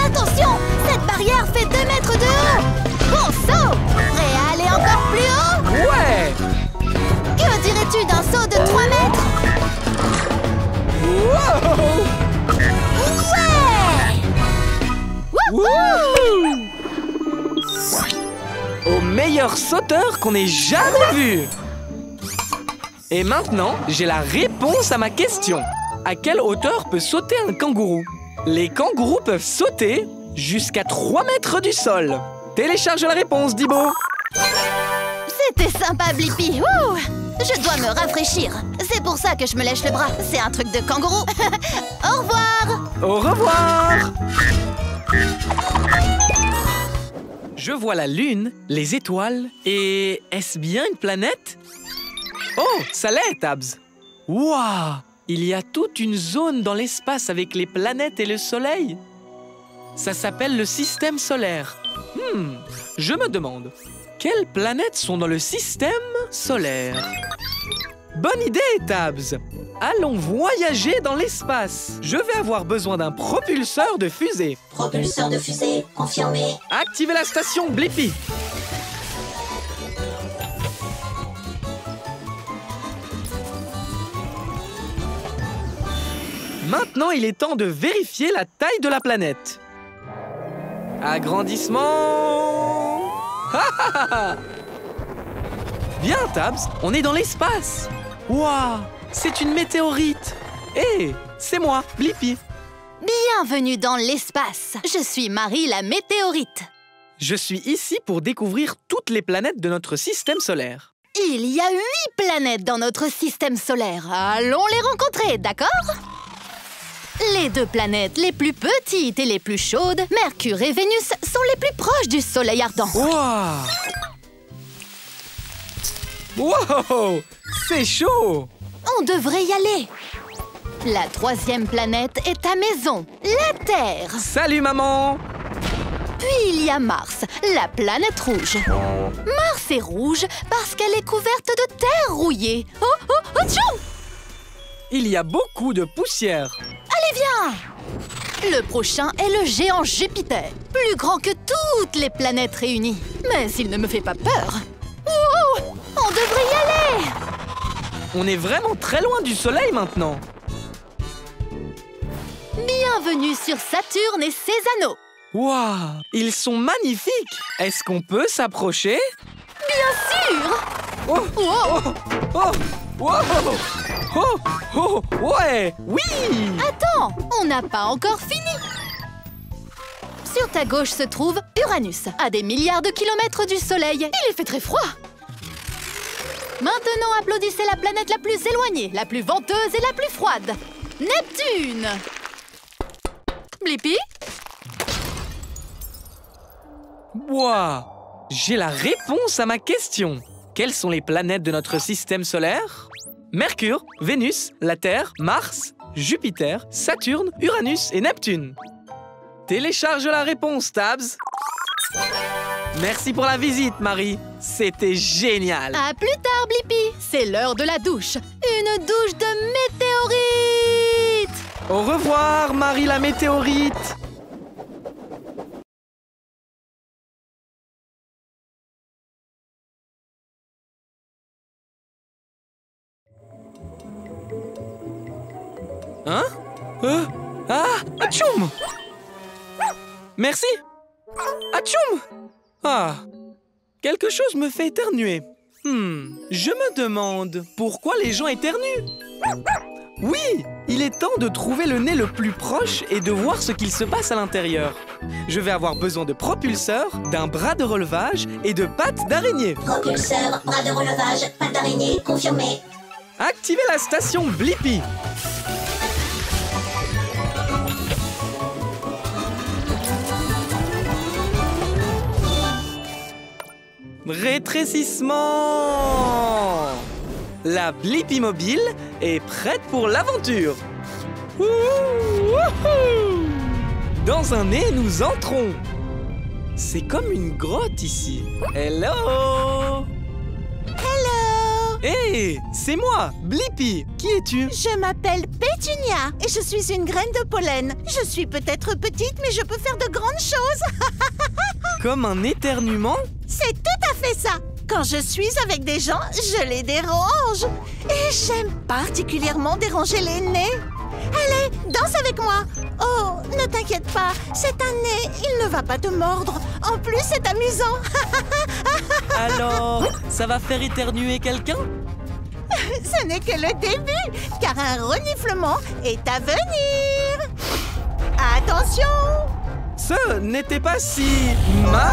Attention, cette barrière fait 2 mètres de haut. Bon saut. Prêt à aller encore plus haut? Ouais! Que dirais-tu d'un saut de 3 mètres? Wow! Ouais! Wouhou! Au meilleur sauteur qu'on ait jamais vu! Et maintenant, j'ai la réponse à ma question. À quelle hauteur peut sauter un kangourou? Les kangourous peuvent sauter jusqu'à 3 mètres du sol. Télécharge la réponse, Dibo. C'était sympa, Blippi. Ouh, je dois me rafraîchir. C'est pour ça que je me lèche le bras. C'est un truc de kangourou. Au revoir. Au revoir! Je vois la lune, les étoiles et... Est-ce bien une planète? Oh, ça l'est, Tabs. Waouh! Il y a toute une zone dans l'espace avec les planètes et le soleil. Ça s'appelle le système solaire. Je me demande, quelles planètes sont dans le système solaire? Bonne idée, Tabs! Allons voyager dans l'espace. Je vais avoir besoin d'un propulseur de fusée. Propulseur de fusée confirmé. Activez la station Blippi. Maintenant, il est temps de vérifier la taille de la planète. Agrandissement. Bien, Tabs, on est dans l'espace. Waouh, c'est une météorite. Hé, c'est moi, Blippi. Bienvenue dans l'espace. Je suis Marie la météorite. Je suis ici pour découvrir toutes les planètes de notre système solaire. Il y a 8 planètes dans notre système solaire. Allons les rencontrer, d'accord? Les 2 planètes les plus petites et les plus chaudes, Mercure et Vénus, sont les plus proches du Soleil ardent. Waouh! Wow! C'est chaud! On devrait y aller. La 3e planète est ta maison, la Terre. Salut, maman! Puis il y a Mars, la planète rouge. Mars est rouge parce qu'elle est couverte de terre rouillée. Oh, oh, atchou! Il y a beaucoup de poussière. Allez, viens! Le prochain est le géant Jupiter, plus grand que toutes les planètes réunies. Mais il ne me fait pas peur. Wow! On devrait y aller! On est vraiment très loin du soleil maintenant. Bienvenue sur Saturne et ses anneaux. Waouh! Ils sont magnifiques! Est-ce qu'on peut s'approcher? Bien sûr! Oh! Wow! Oh! Oh! Wow! Oh! Oh! Ouais! Oui! Attends, on n'a pas encore fini. Sur ta gauche se trouve Uranus, à des milliards de kilomètres du Soleil. Il fait très froid. Maintenant, applaudissez la planète la plus éloignée, la plus venteuse et la plus froide. Neptune! Blippi? Waouh! J'ai la réponse à ma question. Quelles sont les planètes de notre système solaire? Mercure, Vénus, la Terre, Mars, Jupiter, Saturne, Uranus et Neptune. Télécharge la réponse, Tabs. Merci pour la visite, Marie. C'était génial. À plus tard, Blippi. C'est l'heure de la douche. Une douche de météorite. Au revoir, Marie la météorite. Hein? Ah! Atchoum! Merci! Atchoum! Ah! Quelque chose me fait éternuer. Je me demande pourquoi les gens éternuent. Oui, il est temps de trouver le nez le plus proche et de voir ce qu'il se passe à l'intérieur. Je vais avoir besoin de propulseurs, d'un bras de relevage et de pattes d'araignée. Propulseur, bras de relevage, pattes d'araignée, confirmé. Activez la station Blippi. Rétrécissement. La Blippi mobile est prête pour l'aventure. Wouhou! Dans un nez, nous entrons. C'est comme une grotte ici. Hello! Hello! Hé, c'est moi, Blippi. Qui es-tu? Je m'appelle Pétunia et je suis une graine de pollen. Je suis peut-être petite, mais je peux faire de grandes choses. Comme un éternuement? C'est tout à fait ça. Quand je suis avec des gens, je les dérange. Et j'aime particulièrement déranger les nez. Allez, danse avec moi. Oh, ne t'inquiète pas, c'est un nez, il ne va pas te mordre. En plus, c'est amusant. Alors, ça va faire éternuer quelqu'un? Ce n'est que le début, car un reniflement est à venir. Attention! Ce n'était pas si mal.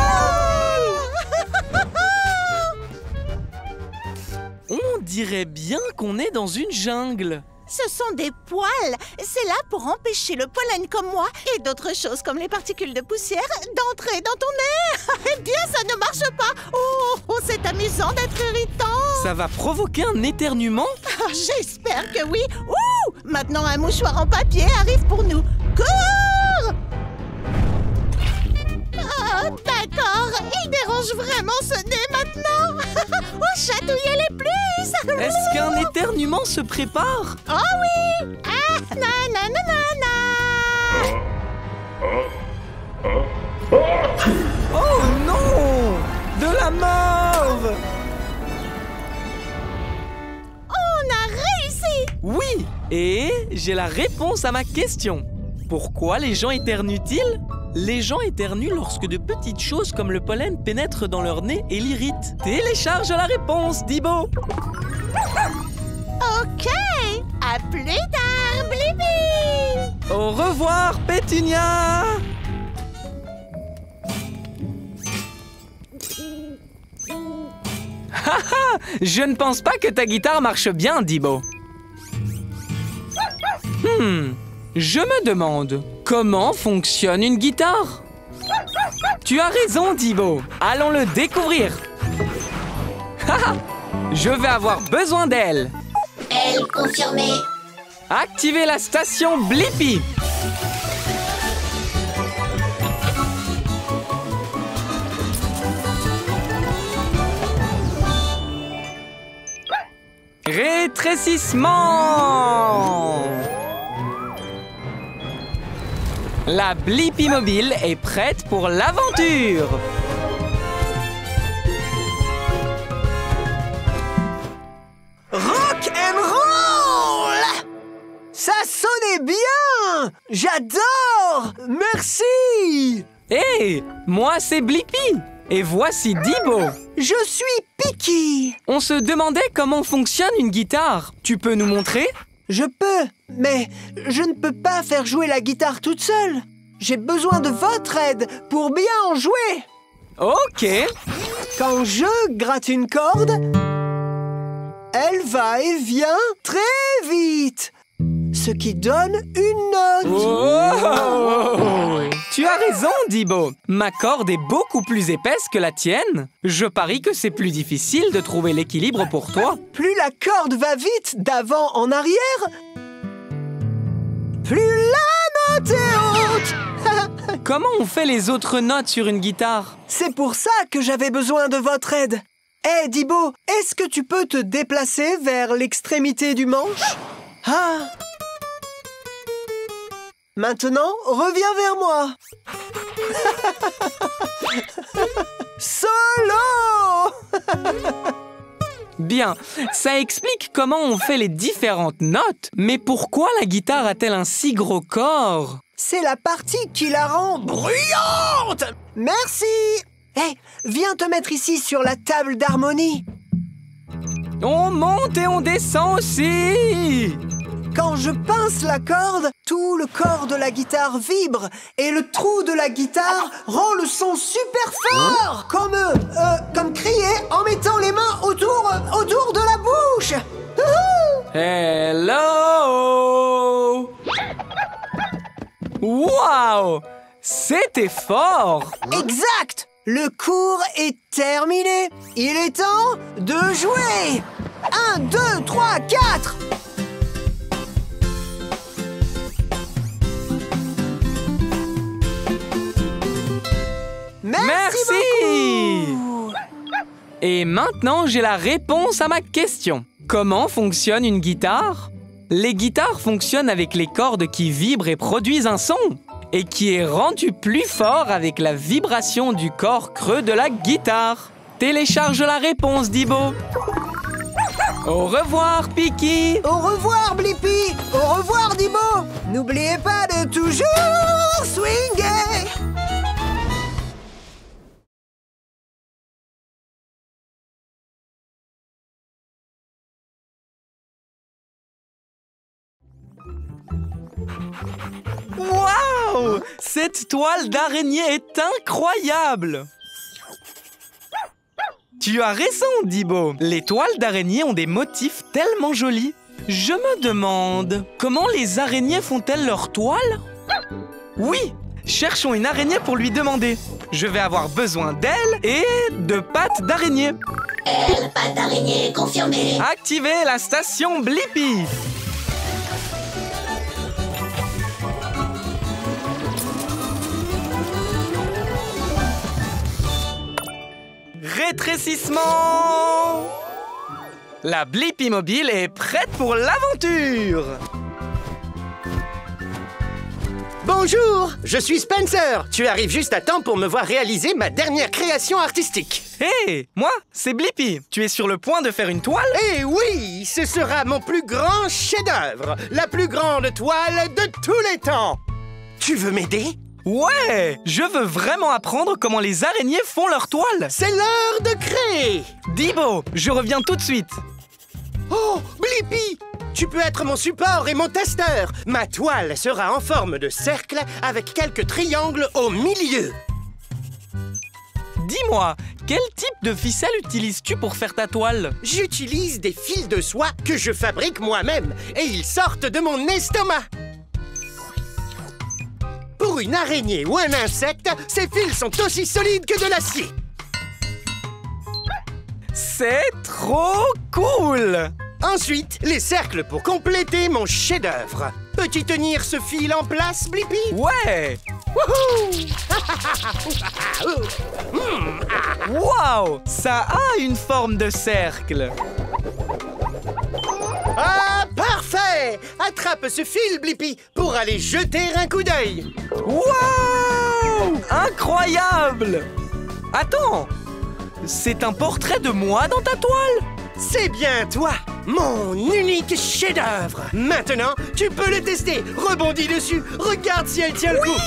On dirait bien qu'on est dans une jungle. Ce sont des poils. C'est là pour empêcher le pollen comme moi et d'autres choses comme les particules de poussière d'entrer dans ton nez. Eh bien, ça ne marche pas. Oh, c'est amusant d'être irritant. Ça va provoquer un éternuement? J'espère que oui. Ouh! Maintenant, un mouchoir en papier arrive pour nous. Cours! Oh, d'accord. Il dérange vraiment ce nez maintenant. Oh, chatouillez-les plus. Est-ce qu'un éternuement se prépare? Oh oui! Ah, nananana! Oh non! De la morve! On a réussi! Oui! Et j'ai la réponse à ma question. Pourquoi les gens éternuent-ils? Les gens éternuent lorsque de petites choses comme le pollen pénètrent dans leur nez et l'irritent. Télécharge la réponse, Dibo! Ok! À plus tard, Blippi! Au revoir, Pétunia! Haha! Je ne pense pas que ta guitare marche bien, Dibo. Je me demande, comment fonctionne une guitare? Tu as raison, Dibo. Allons le découvrir. Haha! Je vais avoir besoin d'elle. Elle confirmée. Activez la station Blippi. Rétrécissement. La Blippi mobile est prête pour l'aventure. Rock and roll! Ça sonnait bien! J'adore! Merci! Hé, moi c'est Blippi. Et voici Dibo. Je suis Picky. On se demandait comment fonctionne une guitare. Tu peux nous montrer? Je peux, mais je ne peux pas faire jouer la guitare toute seule. J'ai besoin de votre aide pour bien en jouer. Ok. Quand je gratte une corde, elle va et vient très vite, ce qui donne une note. Oh! Tu as raison, Dibo. Ma corde est beaucoup plus épaisse que la tienne. Je parie que c'est plus difficile de trouver l'équilibre pour toi. Plus la corde va vite d'avant en arrière, plus la note est haute. Comment on fait les autres notes sur une guitare? C'est pour ça que j'avais besoin de votre aide. Hé, Dibo, est-ce que tu peux te déplacer vers l'extrémité du manche? Ah! Maintenant, reviens vers moi. Solo! Bien, ça explique comment on fait les différentes notes. Mais pourquoi la guitare a-t-elle un si gros corps? C'est la partie qui la rend bruyante. Merci. Hé, viens te mettre ici sur la table d'harmonie. On monte et on descend aussi. Quand je pince la corde, tout le corps de la guitare vibre et le trou de la guitare rend le son super fort, comme crier en mettant les mains autour de la bouche. Hello! Wow! C'était fort! Exact! Le cours est terminé. Il est temps de jouer. 1, 2, 3, 4. Merci beaucoup. Et maintenant, j'ai la réponse à ma question. Comment fonctionne une guitare? Les guitares fonctionnent avec les cordes qui vibrent et produisent un son, et qui est rendu plus fort avec la vibration du corps creux de la guitare. Télécharge la réponse, Dibo. Au revoir, Piki. Au revoir, Blippi. Au revoir, Dibo. N'oubliez pas de toujours swinguer. Waouh! Cette toile d'araignée est incroyable! Tu as raison, Dibo. Les toiles d'araignée ont des motifs tellement jolis. Je me demande, comment les araignées font-elles leurs toiles? Oui! Cherchons une araignée pour lui demander. Je vais avoir besoin d'ailes et de pattes d'araignée. Elle, patte d'araignée confirmée. Activez la station Blippi. Rétrécissement! La Blippi mobile est prête pour l'aventure! Bonjour, je suis Spencer. Tu arrives juste à temps pour me voir réaliser ma dernière création artistique. Hé, moi, c'est Blippi. Tu es sur le point de faire une toile? Eh oui, ce sera mon plus grand chef-d'œuvre, la plus grande toile de tous les temps. Tu veux m'aider? Ouais! Je veux vraiment apprendre comment les araignées font leur toile. C'est l'heure de créer. Dibo, je reviens tout de suite. Oh, Blippi! Tu peux être mon support et mon testeur. Ma toile sera en forme de cercle avec quelques triangles au milieu. Dis-moi, quel type de ficelle utilises-tu pour faire ta toile? J'utilise des fils de soie que je fabrique moi-même et ils sortent de mon estomac. Pour une araignée ou un insecte, ces fils sont aussi solides que de l'acier. C'est trop cool! Ensuite, les cercles pour compléter mon chef-d'œuvre. Peux-tu tenir ce fil en place, Blippi? Ouais! Wouhou! Wow! Ça a une forme de cercle. Ah, parfait! Attrape ce fil, Blippi, pour aller jeter un coup d'œil. Wow! Incroyable! Attends! C'est un portrait de moi dans ta toile? C'est bien toi, mon unique chef-d'œuvre. Maintenant, tu peux le tester. Rebondis dessus. Regarde si elle tient le coup.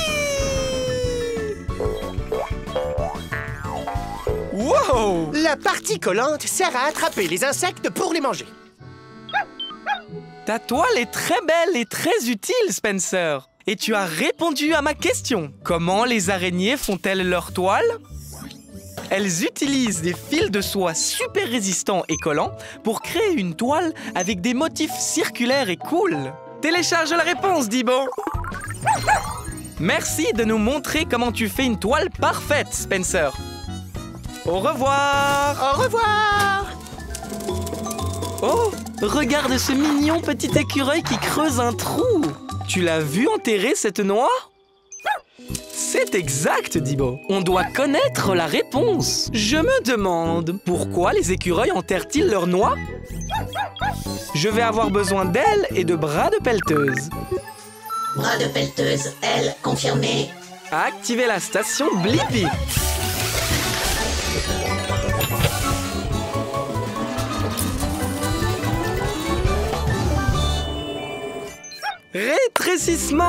Wow! La partie collante sert à attraper les insectes pour les manger. Ta toile est très belle et très utile, Spencer. Et tu as répondu à ma question. Comment les araignées font-elles leur toile? Elles utilisent des fils de soie super résistants et collants pour créer une toile avec des motifs circulaires et cool. Télécharge la réponse, Dibo. Merci de nous montrer comment tu fais une toile parfaite, Spencer. Au revoir. Au revoir. Oh, regarde ce mignon petit écureuil qui creuse un trou. Tu l'as vu enterrer cette noix? C'est exact, Dibo. On doit connaître la réponse. Je me demande, pourquoi les écureuils enterrent-ils leurs noix? Je vais avoir besoin d'ailes et de bras de pelleteuse. Bras de pelleteuse, elle confirmée. Activez la station Blippi. Rétrécissement!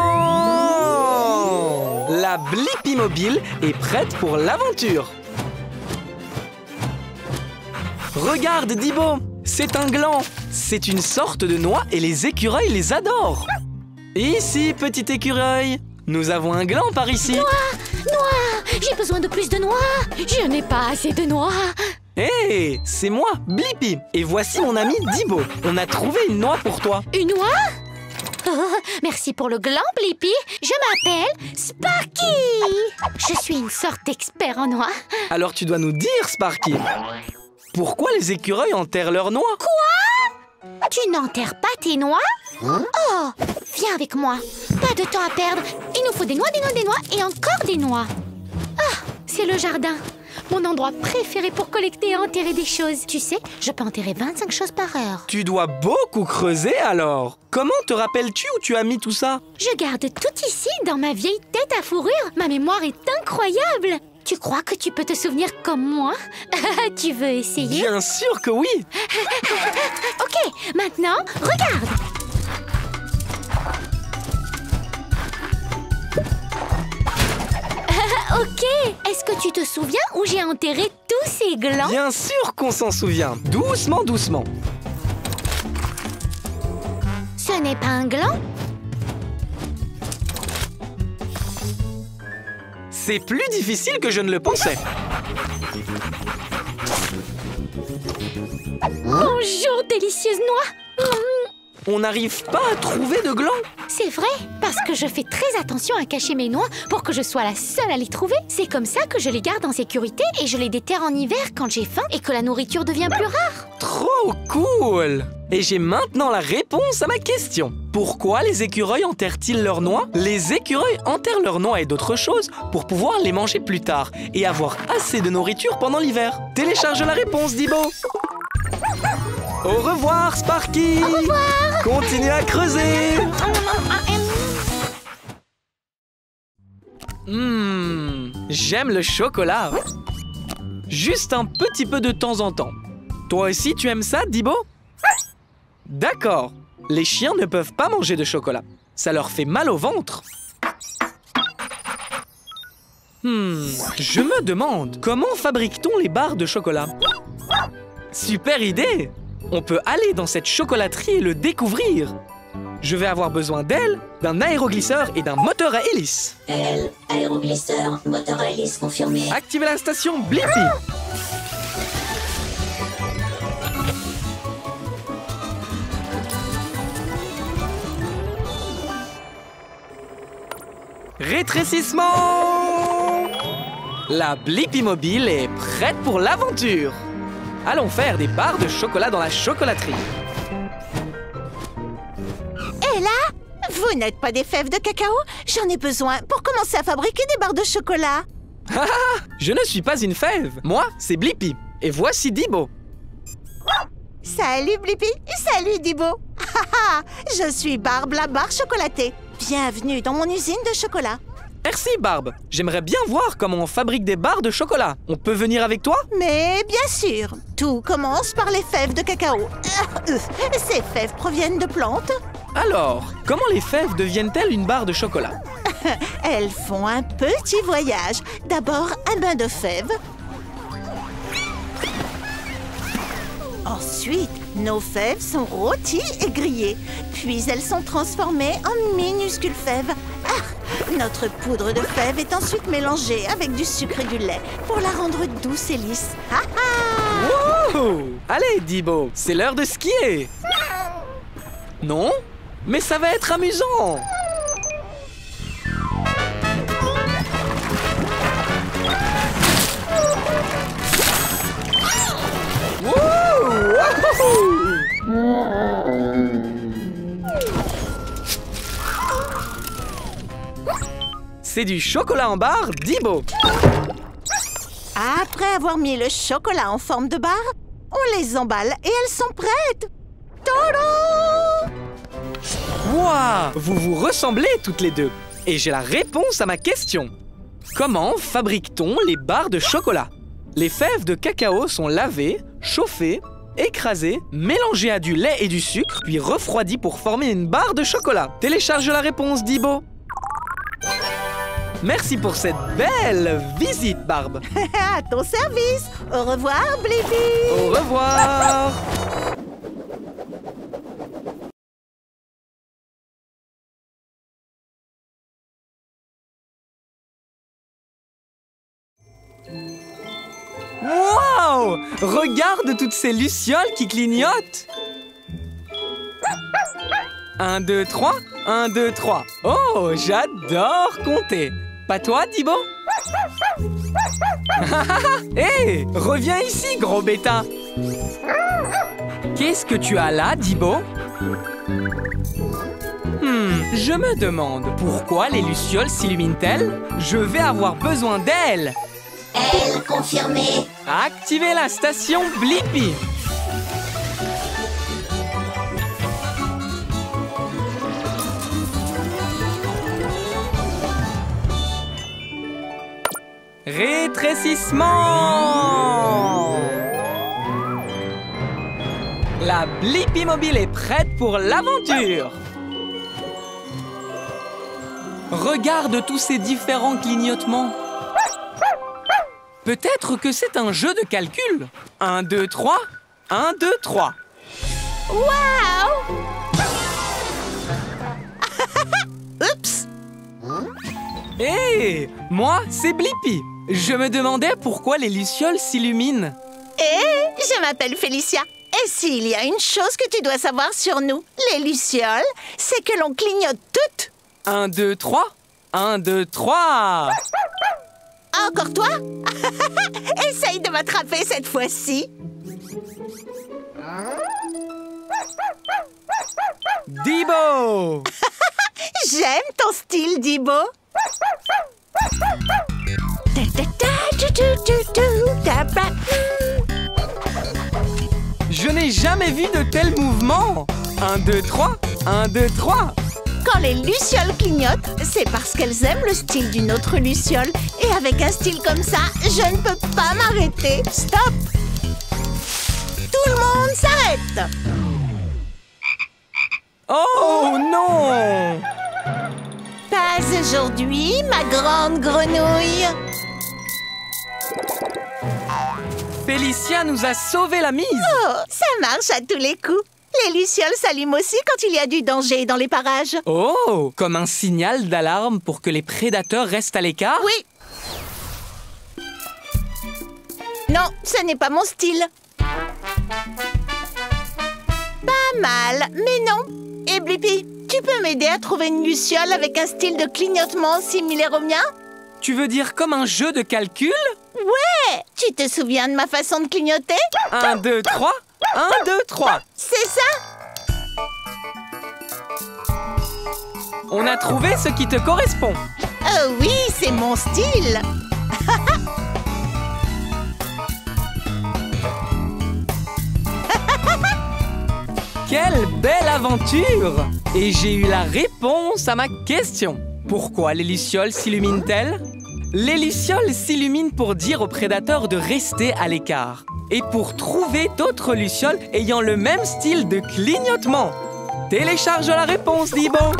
La Blippi mobile est prête pour l'aventure. Regarde, Dibo, c'est un gland. C'est une sorte de noix et les écureuils les adorent. Ici, petit écureuil, nous avons un gland par ici. Noix! J'ai besoin de plus de noix! Je n'ai pas assez de noix! Hé, c'est moi, Blippi. Et voici mon ami Dibo. On a trouvé une noix pour toi. Une noix? Oh, merci pour le gland, Blippi. Je m'appelle Sparky. Je suis une sorte d'expert en noix. Alors tu dois nous dire, Sparky, pourquoi les écureuils enterrent leurs noix? Quoi? Tu n'enterres pas tes noix? Oh, viens avec moi. Pas de temps à perdre. Il nous faut des noix, des noix, des noix et encore des noix. Ah, c'est le jardin. Mon endroit préféré pour collecter et enterrer des choses. Tu sais, je peux enterrer 25 choses par heure. Tu dois beaucoup creuser alors. Comment te rappelles-tu où tu as mis tout ça? Je garde tout ici dans ma vieille tête à fourrure. Ma mémoire est incroyable. Tu crois que tu peux te souvenir comme moi? Tu veux essayer? Bien sûr que oui. Ok, maintenant, regarde. Ok, est-ce que tu te souviens où j'ai enterré tous ces glands? Bien sûr qu'on s'en souvient. Doucement, doucement. Ce n'est pas un gland? C'est plus difficile que je ne le pensais. Bonjour, délicieuse noix. On n'arrive pas à trouver de gland. C'est vrai, parce que je fais très attention à cacher mes noix pour que je sois la seule à les trouver. C'est comme ça que je les garde en sécurité et je les déterre en hiver quand j'ai faim et que la nourriture devient plus rare. Trop cool! Et j'ai maintenant la réponse à ma question. Pourquoi les écureuils enterrent-ils leurs noix? Les écureuils enterrent leurs noix et d'autres choses pour pouvoir les manger plus tard et avoir assez de nourriture pendant l'hiver. Télécharge la réponse, Dibo. Au revoir, Sparky. Au revoir. Continue à creuser. J'aime le chocolat. Juste un petit peu de temps en temps. Toi aussi, tu aimes ça, Dibo? D'accord. Les chiens ne peuvent pas manger de chocolat. Ça leur fait mal au ventre. Je me demande, comment fabrique-t-on les barres de chocolat? Super idée! On peut aller dans cette chocolaterie et le découvrir. Je vais avoir besoin d'ailes, d'un aéroglisseur et d'un moteur à hélice. Aile, aéroglisseur, moteur à hélice confirmé. Activez la station Blippi. Rétrécissement! La Blippi Mobile est prête pour l'aventure. Allons faire des barres de chocolat dans la chocolaterie. Et là, vous n'êtes pas des fèves de cacao? J'en ai besoin pour commencer à fabriquer des barres de chocolat. Je ne suis pas une fève. Moi, c'est Blippi. Et voici Dibo. Salut Blippi, salut Dibo. Je suis Barbe la barre chocolatée. Bienvenue dans mon usine de chocolat. Merci, Barbe. J'aimerais bien voir comment on fabrique des barres de chocolat. On peut venir avec toi? Mais bien sûr, tout commence par les fèves de cacao. Ces fèves proviennent de plantes. Alors, comment les fèves deviennent-elles une barre de chocolat? Elles font un petit voyage. D'abord, un bain de fèves. Ensuite, nos fèves sont rôties et grillées. Puis elles sont transformées en minuscules fèves. Notre poudre de fèves est ensuite mélangée avec du sucre et du lait pour la rendre douce et lisse. Wow! Allez, Dibo, c'est l'heure de skier. Non? Mais ça va être amusant. C'est du chocolat en barre, Dibo. Après avoir mis le chocolat en forme de barre, on les emballe et elles sont prêtes. Tadam! Wouah! Vous vous ressemblez toutes les deux. Et j'ai la réponse à ma question. Comment fabrique-t-on les barres de chocolat? Les fèves de cacao sont lavées, chauffées, écrasées, mélangées à du lait et du sucre, puis refroidies pour former une barre de chocolat. Télécharge la réponse, Dibo. Merci pour cette belle visite, Barbe. À ton service. Au revoir, Blippi. Au revoir. Dibo! Regarde toutes ces lucioles qui clignotent! 1, 2, 3, 1, 2, 3. Oh, j'adore compter! Pas toi, Dibo? Hé, reviens ici, gros bêta! Qu'est-ce que tu as là, Dibo? Je me demande pourquoi les lucioles s'illuminent-elles? Je vais avoir besoin d'elles! Elle confirmée. Activez la station Blippi! Rétrécissement! La Blippi Mobile est prête pour l'aventure! Regarde tous ces différents clignotements. Peut-être que c'est un jeu de calcul. 1, 2, 3. 1, 2, 3. Waouh! Oups! Hé! Moi, c'est Blippi. Je me demandais pourquoi les lucioles s'illuminent. Je m'appelle Félicia. Et s'il y a une chose que tu dois savoir sur nous, les lucioles, c'est que l'on clignote toutes. 1, 2, 3. 1, 2, 3. Encore toi? Essaye de m'attraper cette fois-ci. Dibo! J'aime ton style, Dibo. Je n'ai jamais vu de tels mouvements. 1, 2, 3. 1, 2, 3. Quand les lucioles clignotent, c'est parce qu'elles aiment le style d'une autre luciole. Et avec un style comme ça, je ne peux pas m'arrêter. Stop! Tout le monde s'arrête! Oh non! Pas aujourd'hui, ma grande grenouille. Félicia nous a sauvé la mise. Oh, ça marche à tous les coups. Les lucioles s'allument aussi quand il y a du danger dans les parages. Oh, comme un signal d'alarme pour que les prédateurs restent à l'écart? Oui. Non, ce n'est pas mon style. Pas mal, mais non. Et Blippi, tu peux m'aider à trouver une luciole avec un style de clignotement similaire au mien? Tu veux dire comme un jeu de calcul? Ouais! Tu te souviens de ma façon de clignoter? 1, 2, 3. 1, 2, 3. C'est ça? On a trouvé ce qui te correspond. Oh oui, c'est mon style. Quelle belle aventure! Et j'ai eu la réponse à ma question. Pourquoi les lucioles s'illuminent-elles? Les lucioles s'illuminent pour dire aux prédateurs de rester à l'écart et pour trouver d'autres lucioles ayant le même style de clignotement. Télécharge la réponse, Dibo!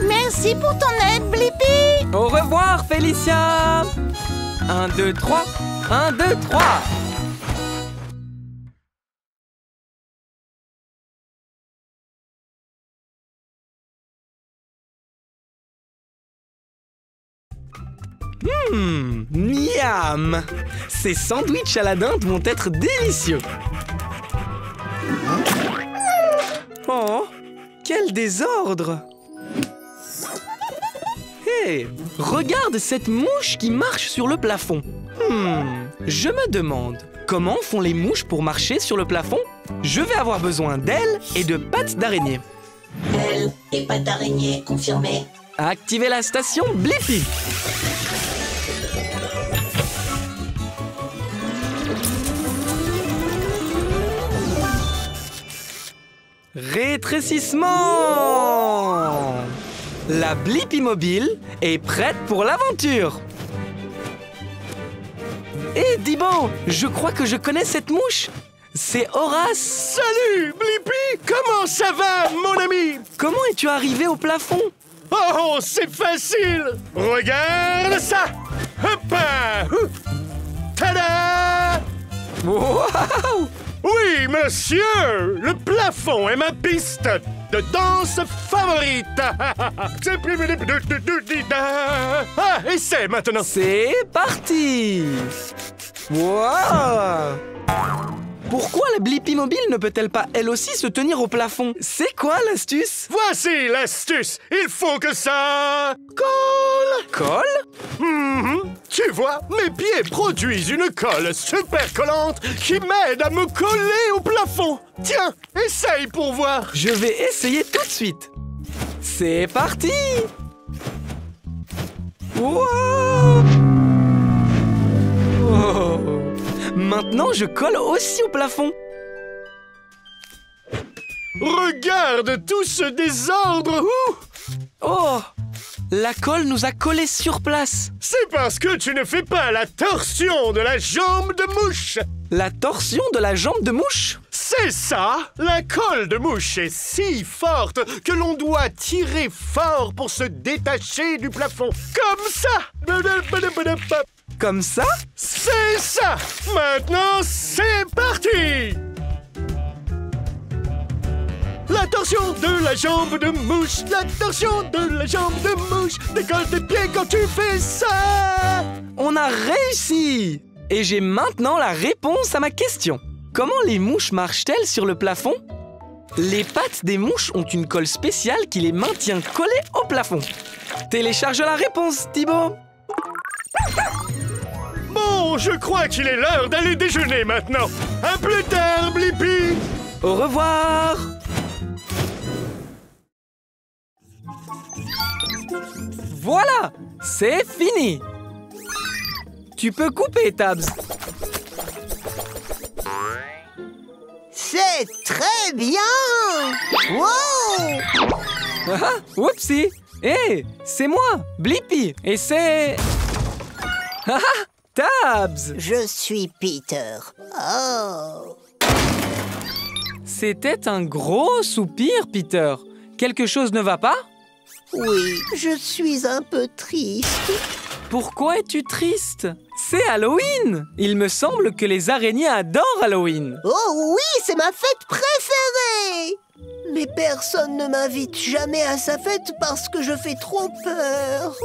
Merci pour ton aide, Blippi. Au revoir, Félicia! 1, 2, 3. 1, 2, 3. Miam! Ces sandwichs à la dinde vont être délicieux! Oh! Quel désordre! Hé! Regarde cette mouche qui marche sur le plafond! Je me demande, comment font les mouches pour marcher sur le plafond? Je vais avoir besoin d'ailes et de pattes d'araignée. Elle et pattes d'araignée confirmée. Activez la station Blippi! Rétrécissement! La Blippi Mobile est prête pour l'aventure! Hé, Dibo, je crois que je connais cette mouche! C'est Horace! Salut, Blippi! Comment ça va, mon ami? Comment es-tu arrivé au plafond? Oh, c'est facile! Regarde ça! Hop! Tada! Waouh! Oui, monsieur! Le plafond est ma piste! de danse favorite. Ah, essaie maintenant. C'est parti! Wow! Pourquoi la Blippi Mobile ne peut-elle pas elle aussi se tenir au plafond? C'est quoi l'astuce? Voici l'astuce. Il faut que ça colle. Colle? Tu vois, mes pieds produisent une colle super collante qui m'aide à me coller au plafond. Tiens, essaye pour voir. Je vais essayer tout de suite. C'est parti! Wow! Oh. Maintenant, je colle aussi au plafond. Regarde tout ce désordre. Oh! La colle nous a collés sur place. C'est parce que tu ne fais pas la torsion de la jambe de mouche. La torsion de la jambe de mouche? C'est ça! La colle de mouche est si forte que l'on doit tirer fort pour se détacher du plafond. Comme ça! Comme ça? C'est ça! Maintenant, c'est parti! La torsion de la jambe de mouche, la torsion de la jambe de mouche, décolle tes pieds quand tu fais ça! On a réussi! Et j'ai maintenant la réponse à ma question. Comment les mouches marchent-elles sur le plafond? Les pattes des mouches ont une colle spéciale qui les maintient collées au plafond. Télécharge la réponse, Thibaut! Bon, je crois qu'il est l'heure d'aller déjeuner maintenant. À plus tard, Blippi! Au revoir! Voilà! C'est fini! Tu peux couper, Tabs. C'est très bien! Wow! Ah, oupsie! Hé, c'est moi, Blippi, et c'est... Ah, Tabs! Je suis Peter. Oh! C'était un gros soupir, Peter. Quelque chose ne va pas? Oui, je suis un peu triste. Pourquoi es-tu triste? C'est Halloween! Il me semble que les araignées adorent Halloween. Oh oui, c'est ma fête préférée! Mais personne ne m'invite jamais à sa fête parce que je fais trop peur.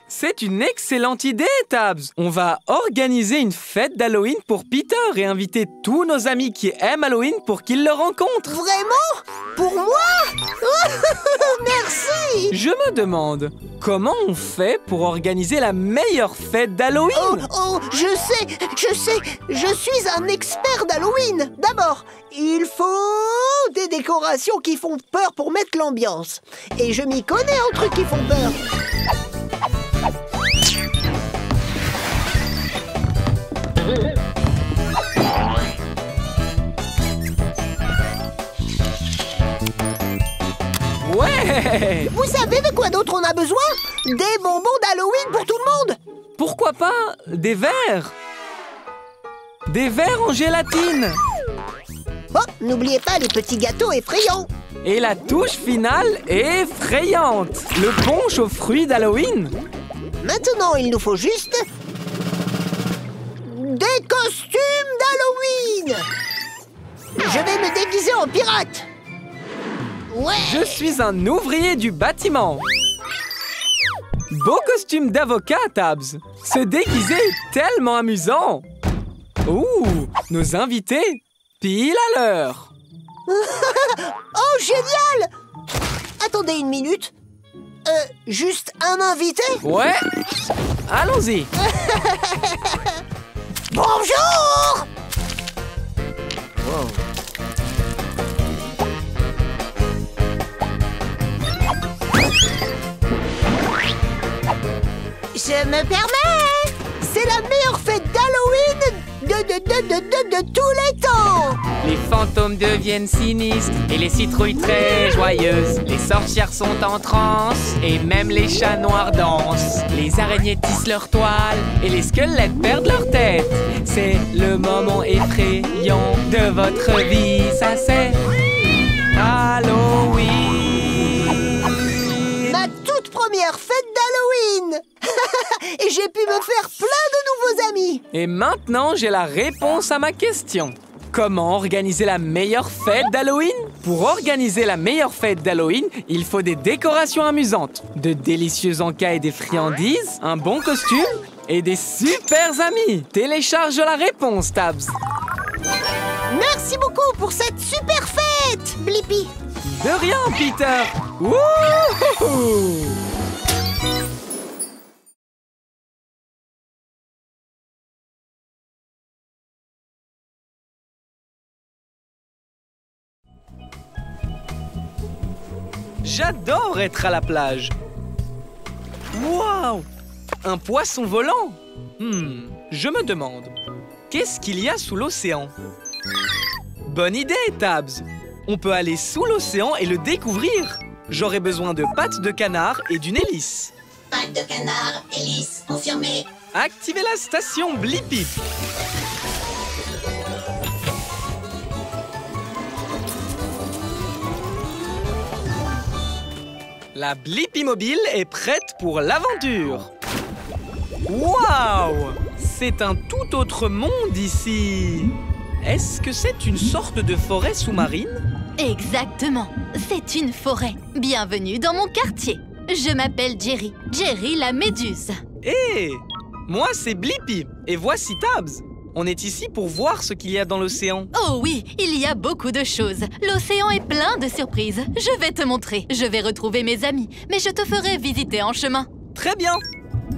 C'est une excellente idée, Tabs. On va organiser une fête d'Halloween pour Peter et inviter tous nos amis qui aiment Halloween pour qu'ils le rencontrent. Vraiment? Pour moi? Merci! Je me demande, comment on fait pour organiser la meilleure fête d'Halloween? Oh, je sais, je suis un expert d'Halloween. D'abord, il faut des décorations qui font peur pour mettre l'ambiance. Et je m'y connais en trucs qui font peur. Ouais! Vous savez de quoi d'autre on a besoin? Des bonbons d'Halloween pour tout le monde! Pourquoi pas des verres? Des verres en gélatine! Oh, n'oubliez pas les petits gâteaux effrayants! Et la touche finale est effrayante! Le punch aux fruits d'Halloween! Maintenant, il nous faut juste... des costumes d'Halloween! Je vais me déguiser en pirate! Ouais! Je suis un ouvrier du bâtiment! Beau costume d'avocat, Tabs! Se déguiser est tellement amusant! Ouh! Nos invités, pile à l'heure! Oh, génial! Attendez une minute. Juste un invité? Ouais! Allons-y! Bonjour! Wow. Je me permets! C'est la meilleure fête d'Halloween de tous les temps! Les fantômes deviennent sinistres et les citrouilles très joyeuses. Les sorcières sont en transe et même les chats noirs dansent. Les araignées tissent leurs toiles et les squelettes perdent leur tête. C'est le moment effrayant de votre vie, ça c'est Halloween. Ma toute première fête d'Halloween! Et j'ai pu me faire plein de nouveaux amis! Et maintenant, j'ai la réponse à ma question. Comment organiser la meilleure fête d'Halloween? Pour organiser la meilleure fête d'Halloween, il faut des décorations amusantes, de délicieux encas et des friandises, un bon costume et des super amis. Télécharge la réponse, Tabs. Merci beaucoup pour cette super fête, Blippi. De rien, Peter. Wouhou! J'adore être à la plage. Waouh! Un poisson volant? Je me demande, qu'est-ce qu'il y a sous l'océan? Bonne idée, Tabs! On peut aller sous l'océan et le découvrir. J'aurai besoin de pattes de canard et d'une hélice. Pattes de canard, hélice, confirmé. Activez la station Blippi. La Blippi mobile est prête pour l'aventure. Waouh! C'est un tout autre monde ici. Est-ce que c'est une sorte de forêt sous-marine? Exactement. C'est une forêt. Bienvenue dans mon quartier. Je m'appelle Jerry. Jerry la méduse. Hé! Moi, c'est Blippi. Et voici Tabs. On est ici pour voir ce qu'il y a dans l'océan. Oh oui, il y a beaucoup de choses. L'océan est plein de surprises. Je vais te montrer. Je vais retrouver mes amis. Mais je te ferai visiter en chemin. Très bien.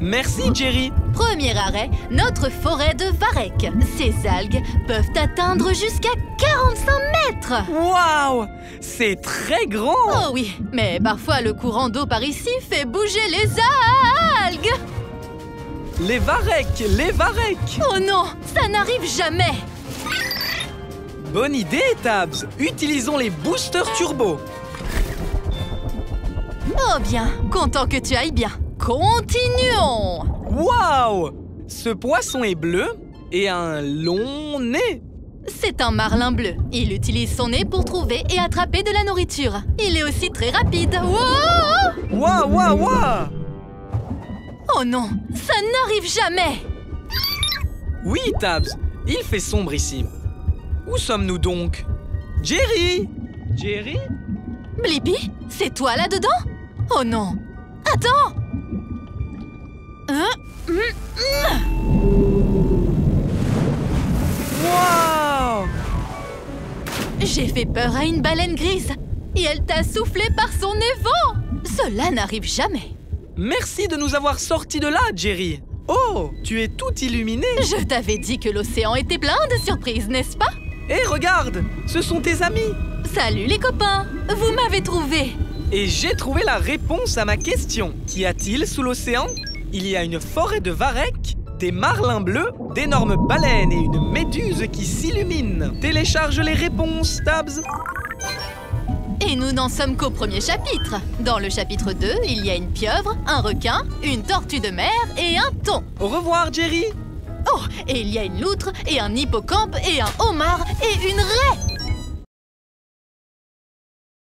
Merci, Jerry. Premier arrêt, notre forêt de varech. Ces algues peuvent atteindre jusqu'à 45 mètres. Waouh! C'est très grand. Oh oui, mais parfois le courant d'eau par ici fait bouger les algues. Les varech, les varech. Oh non, ça n'arrive jamais. Bonne idée, Tabs. Utilisons les boosters turbo. Oh bien, content que tu ailles bien. Continuons. Waouh! Ce poisson est bleu et a un long nez. C'est un marlin bleu. Il utilise son nez pour trouver et attraper de la nourriture. Il est aussi très rapide. Wow! Waouh, waouh, waouh! Oh non, ça n'arrive jamais. Oui, Tabs, il fait sombre ici. Où sommes-nous donc? Jerry! Jerry? Blippi, c'est toi là-dedans? Oh non! Attends! Waouh! J'ai fait peur à une baleine grise et elle t'a soufflé par son évent. Cela n'arrive jamais. Merci de nous avoir sortis de là, Jerry. Oh, tu es tout illuminé. Je t'avais dit que l'océan était plein de surprises, n'est-ce pas? Hé, regarde, ce sont tes amis. Salut les copains, vous m'avez trouvé. Et j'ai trouvé la réponse à ma question. Qu'y a-t-il sous l'océan? Il y a une forêt de varech, des marlins bleus, d'énormes baleines et une méduse qui s'illumine. Télécharge les réponses, Tabs. Et nous n'en sommes qu'au premier chapitre. Dans le chapitre 2, il y a une pieuvre, un requin, une tortue de mer et un thon. Au revoir, Jerry. Oh, et il y a une loutre et un hippocampe et un homard et une raie.